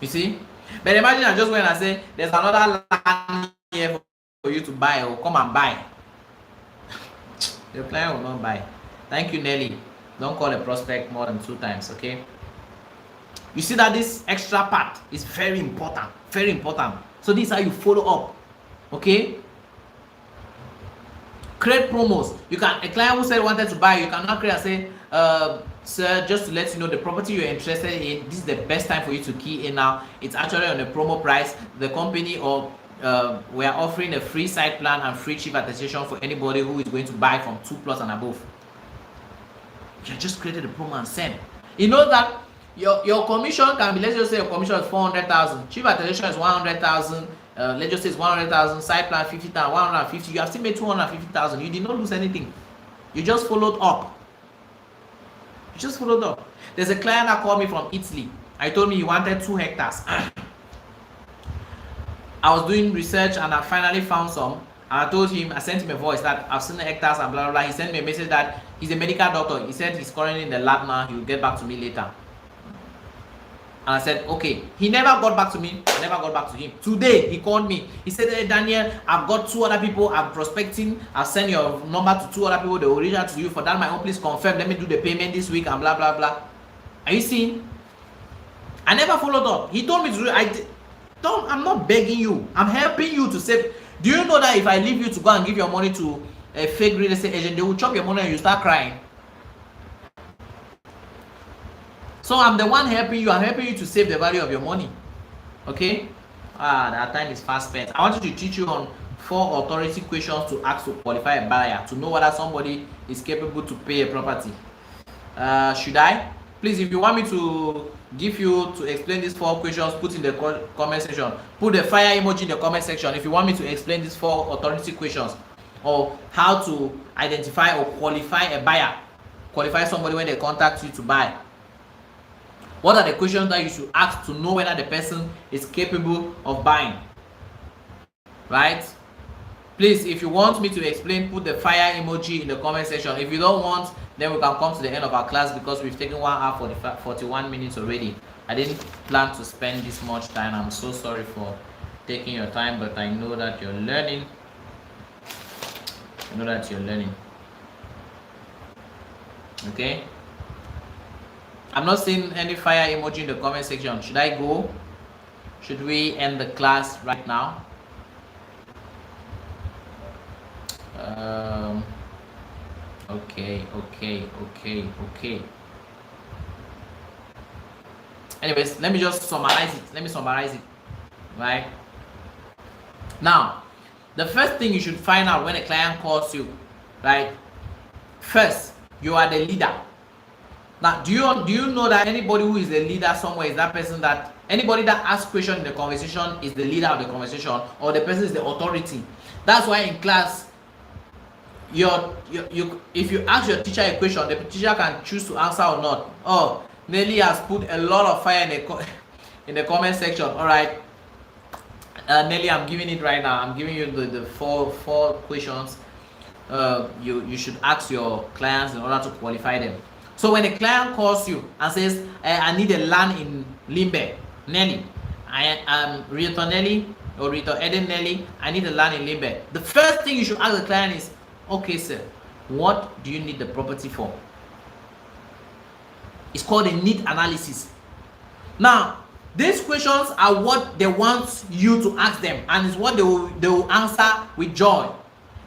You see? But imagine I just went and say, there's another land here for you to buy, or come and buy. The client will not buy. Thank you, Nelly. Don't call a prospect more than 2 times, okay? You see that this extra part is very important. Very important. So this is how you follow up. Okay? Create promos. You can, a client who said wanted to buy, you can now create and say, sir, just to let you know, the property you're interested in, this is the best time for you to key in now. It's actually on a promo price. The company, or we are offering a free site plan and free chief attestation for anybody who is going to buy from 2 plus and above. You just created a promo and send. You know that your commission can be, let's just say your commission is 400,000, chief attestation is 100,000, let's just say it's 100,000, site plan 50,000, 150. You have still made 250,000. You did not lose anything. You just followed up. There's a client that called me from Italy. I told me he wanted 2 hectares. I was doing research and I finally found some. And I told him, I sent him a voice that I've seen the hectares and blah blah blah. He sent me a message that he's a medical doctor. He said he's currently in the lab now. He will get back to me later. And I said, okay. He never got back to me. I never got back to him. Today, he called me. He said, hey, Daniel, I've got 2 other people. I'm prospecting. I'll send your number to 2 other people. They will reach out to you. For that, my own, please confirm. Let me do the payment this week and blah, blah, blah. Are you seeing? I never followed up. He told me to do it. I'm not begging you. I'm helping you to save. Do you know that if I leave you to go and give your money to a fake real estate agent, they will chop your money and you start crying? So I'm the one helping you. I'm helping you to save the value of your money. Okay? That time is fast spent. I wanted to teach you on 4 authority questions to ask to qualify a buyer, to know whether somebody is capable to pay a property. Should I? Please, if you want me to give you to explain these 4 questions, put in the comment section. Put the fire emoji in the comment section if you want me to explain these 4 authority questions, or how to identify or qualify a buyer, qualify somebody when they contact you to buy. What are the questions that you should ask to know whether the person is capable of buying? Right? Please, if you want me to explain, put the fire emoji in the comment section. If you don't want, then we can come to the end of our class because we've taken 1 hour 41 minutes already. I didn't plan to spend this much time. I'm so sorry for taking your time, but I know that you're learning. I know that you're learning. Okay? I'm not seeing any fire emoji in the comment section. Should I go? Should we end the class right now? Okay. Anyways, let me just summarize it. Right? Now, the first thing you should find out when a client calls you, right? First, you are the leader. Now, do you know that anybody who is a leader somewhere is that person that anybody that asks question in the conversation is the leader of the conversation, or the person is the authority? That's why in class, if you ask your teacher a question, the teacher can choose to answer or not. Oh, Nelly has put a lot of fire in the comment section. All right, Nelly, I'm giving it right now. I'm giving you the four questions you should ask your clients in order to qualify them. So when a client calls you and says, I need a land in Limbe, Nelly, I am Realtor Nelly or Realtor Eden Nelly, I need a land in Limbe. The first thing you should ask the client is, okay, sir, what do you need the property for? It's called a need analysis. Now, these questions are what they want you to ask them, and it's what they will answer with joy.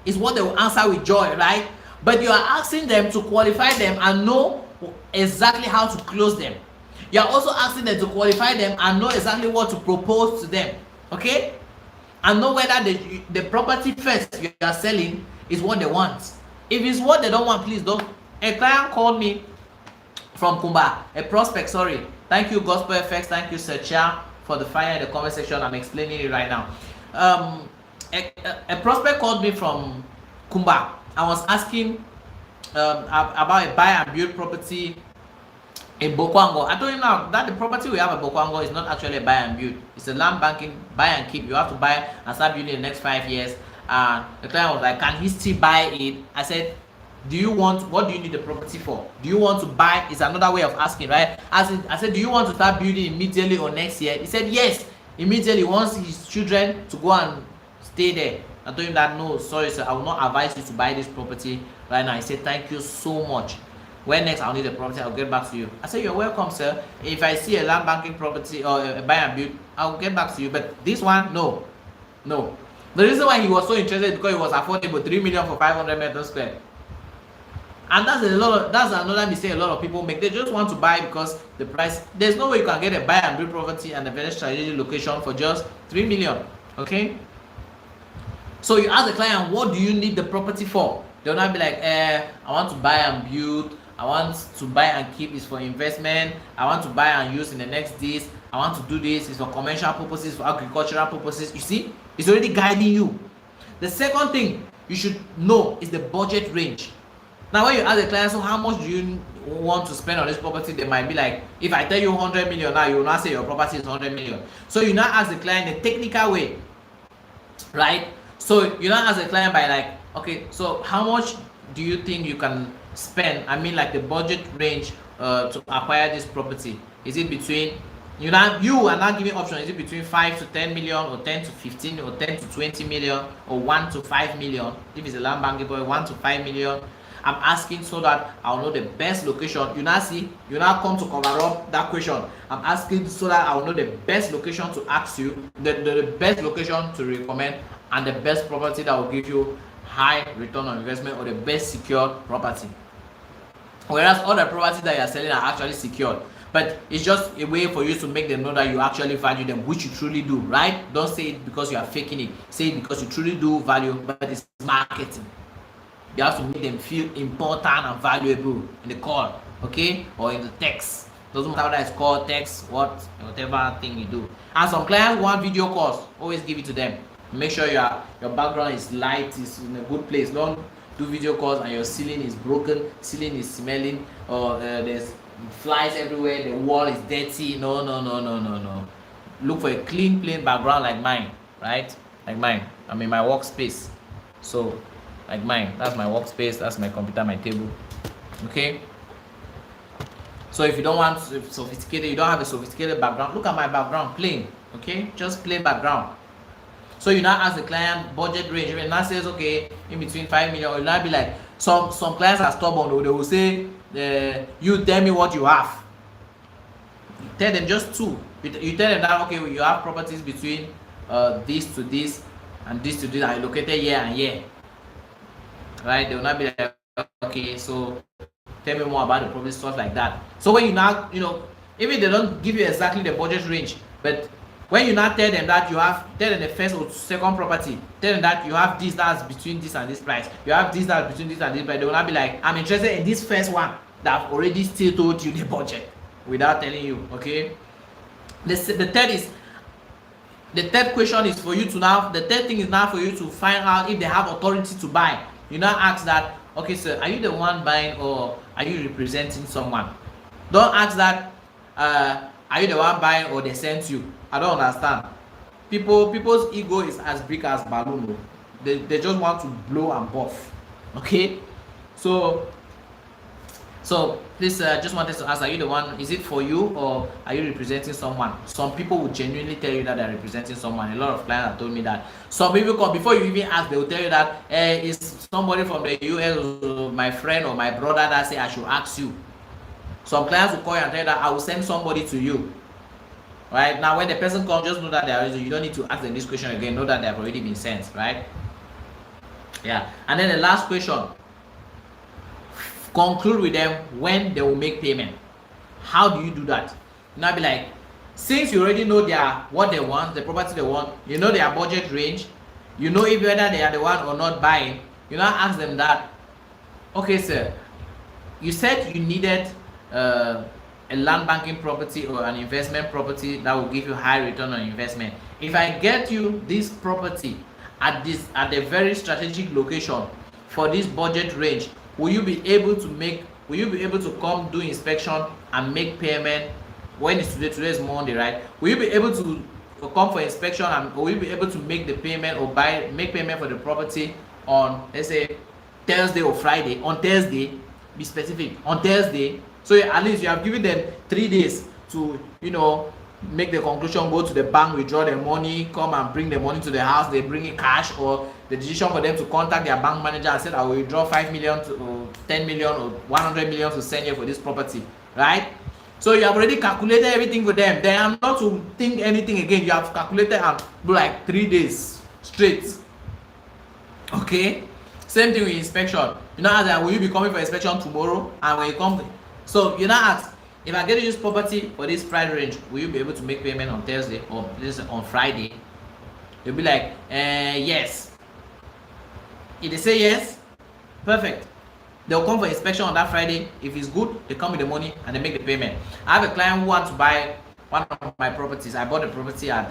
It's what they will answer with joy, right? But you are asking them to qualify them and know exactly how to close them. You are also asking them to qualify them and know exactly what to propose to them. Okay? And know whether the property first you are selling is what they want. If it's what they don't want, please don't. A client called me from Kumba, a prospect, sorry. Thank you, Gospel Effects. Thank you, Searcher, for the fire in the comment section. I'm explaining it right now. A prospect called me from Kumba. I was asking about a buy and build property in Bokwango. I told him now that the property we have at Bokwango is not actually a buy and build. It's a land banking, buy and keep. You have to buy and start building in the next 5 years. And the client was like, can he still buy it? I said, what do you need the property for? Do you want to buy? It's another way of asking, right? I said, do you want to start building immediately or next year? He said, yes, immediately. He wants his children to go and stay there. I told him that, no, sorry, sir, I will not advise you to buy this property right now. He said, thank you so much. When next I'll need the property, I'll get back to you. I said, you're welcome, sir. If I see a land banking property or a buy and build, I'll get back to you. But this one, no. The reason why he was so interested is because it was affordable, 3 million for 500 meters square. And that's another mistake a lot of people make. They just want to buy because the price. There's no way you can get a buy and build property and a very strategic location for just 3 million. Okay? So you ask the client, what do you need the property for? They'll not be like, I want to buy and build. I want to buy and keep. It's for investment. I want to buy and use in the next days. I want to do this. It's for commercial purposes, for agricultural purposes. You see, it's already guiding you. The second thing you should know is the budget range. Now, when you ask the client, so how much do you want to spend on this property? They might be like, if I tell you 100 million now, you will not say your property is 100 million. So you now ask the client the technical way, right? So you now ask the client by like, okay, so how much do you think you can spend? I mean, like the budget range to acquire this property. Is it between, you are not giving option? Is it between 5 to 10 million, or 10 to 15, or 10 to 20 million, or 1 to 5 million? If it's a land banking boy, 1 to 5 million. I'm asking so that I'll know the best location. You now come to cover up that question. I'm asking so that I'll know the best location to ask you, the best location to recommend, and the best property that will give you high return on investment, or the best secured property. Whereas all the properties that you are selling are actually secured, but it's just a way for you to make them know that you actually value them, which you truly do, right? Don't say it because you are faking it. Say it because you truly do value, but it's marketing. You have to make them feel important and valuable in the call, okay, or in the text. Doesn't matter whether it's called, text, whatever thing you do. And some clients want video calls. Always give it to them. Make sure your background is light, is in a good place. Don't do video calls and your ceiling is broken, ceiling is smelling, or there's flies everywhere, the wall is dirty. No. Look for a clean, plain background like mine, right? Like mine. I'm in my workspace. So like mine, that's my workspace, that's my computer, my table. Okay, so if you don't want sophisticated, you don't have a sophisticated background, look at my background, plain. Okay, just plain background. So you now ask the client budget range. If it now says okay, in between 5 million, you'll now be like, some clients are stubborn, they will say, you tell me what you have. You tell them just two. You tell them that okay, well, you have properties between this to this and this to this, are located here and here. Right? They will not be like, okay, so tell me more about the property, stuff like that. So when you now, even they don't give you exactly the budget range, but when you now tell them that you have, tell them the first or second property, tell them that you have this that's between this and this price, you have this that's between this and this price, they will not be like, I'm interested in this first one that I've already still told you the budget without telling you. Okay, the third question is for you to now, the third thing is now for you to find out if they have authority to buy. You now ask that, okay sir, are you the one buying or are you representing someone? Don't ask that, are you the one buying or they sent you? I don't understand. People's ego is as big as balloon. They just want to blow and puff. Okay, so please, just wanted to ask, are you the one, is it for you or are you representing someone? Some people will genuinely tell you that they're representing someone. A lot of clients have told me that. Some people come, before you even ask, they will tell you that it's somebody from the US, or my friend or my brother that say I should ask you. Some clients will call you and tell you that I will send somebody to you. Right? Now when the person comes, just know that they are, you don't need to ask them this question again, know that they have already been sent, right? Yeah. And then the last question, conclude with them when they will make payment. How do you do that? Now be like, since you already know what they want, the property they want, you know their budget range, you know if whether they are the one or not buying, you now ask them that, okay sir, you said you needed a land banking property or an investment property that will give you high return on investment. If I get you this property at a very strategic location for this budget range, will you be able to come do inspection and make payment? When is today? Today is Monday, right? Will you be able to come for inspection and will you be able to make the payment or make payment for the property on, let's say, Thursday or Friday? On Thursday, be specific. On Thursday, so at least you have given them 3 days to make the conclusion, go to the bank, withdraw the money, come and bring the money to the house, they bring in cash, or the decision for them to contact their bank manager and say, I will withdraw 5 million or 10 million or 100 million to send you for this property, right? So you have already calculated everything for them. They are not to think anything again. You have calculated and do like 3 days straight. Okay? Same thing with inspection. You know, ask, will you be coming for inspection tomorrow? And when you come, so you now ask, if I get to use property for this price range, will you be able to make payment on Thursday or on Friday? They'll be like, yes. If they say yes, perfect. They'll come for inspection on that Friday. If it's good, they come with the money and they make the payment. I have a client who wants to buy one of my properties. I bought the property at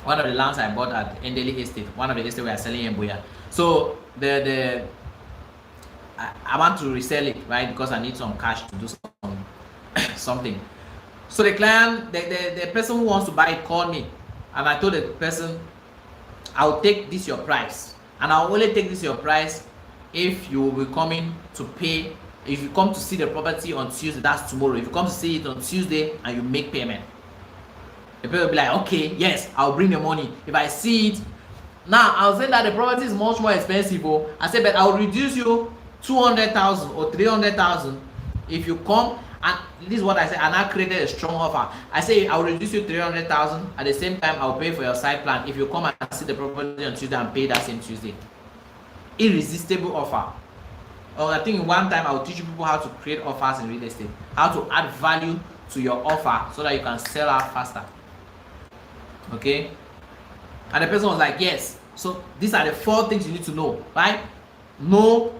one of the lands I bought at Endeli Estate, one of the estates we are selling in Buya. So I want to resell it, right? Because I need some cash to do something. So the client, the person who wants to buy it called me, and I told the person, I'll take this your price, and I'll only take this your price if you will be coming to pay. If you come to see the property on Tuesday, that's tomorrow. If you come to see it on Tuesday and you make payment, the people will be like, okay, yes, I'll bring the money. If I see it, now I'll say that the property is much more expensive. I say, but I'll reduce you 200,000 or 300,000 if you come. And this is what I say, and I created a strong offer. I say I'll reduce you 300,000. At the same time, I'll pay for your site plan if you come and see the property on Tuesday and pay that same Tuesday. Irresistible offer. I think one time I'll teach you people how to create offers in real estate, how to add value to your offer so that you can sell out faster. Okay? And the person was like, yes. So these are the 4 things you need to know, right? Know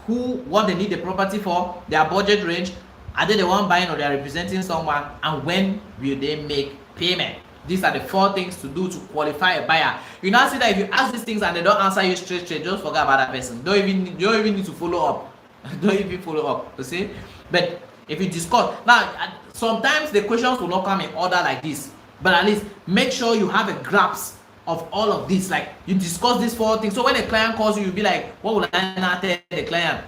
what they need the property for, their budget range, are they the one buying or they are representing someone, and when will they make payment? These are the 4 things to do to qualify a buyer. You now see that if you ask these things and they don't answer you straight, just forget about that person. Don't even need to follow up. Don't even follow up. You see? But if you discuss, now sometimes the questions will not come in order like this, but at least make sure you have a grasp of all of this. Like you discuss these 4 things. So when a client calls you, you'll be like, what will I now tell the client?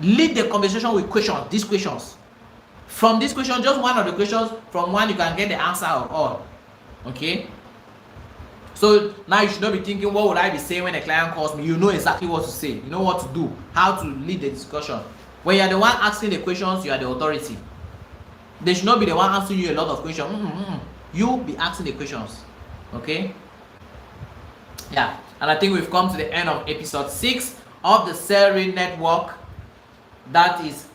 Lead the conversation with questions. These questions. From this question, just one of the questions, from one you can get the answer of all. Okay? So now you should not be thinking, what would I be saying when a client calls me? You know exactly what to say. You know what to do, how to lead the discussion. When you are the one asking the questions, you are the authority. They should not be the one asking you a lot of questions. You be asking the questions. Okay? Yeah. And I think we've come to the end of episode 6 of the Salary Network. That is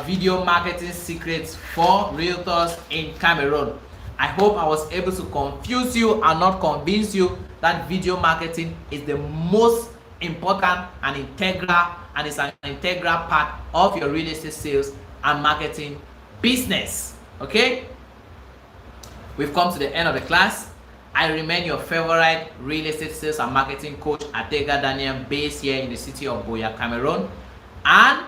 video marketing secrets for realtors in Cameroon. I hope I was able to confuse you and not convince you that video marketing is the most important and integral, and it's an integral part of your real estate sales and marketing business. Okay? We've come to the end of the class. I remain your favorite real estate sales and marketing coach, Ategha Daniel, based here in the city of Buea, Cameroon. And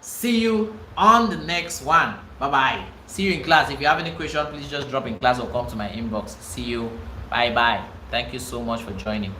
see you on the next one. Bye-bye. See you in class. If you have any question, please just drop in class or come to my inbox. See you. Bye-bye. Thank you so much for joining.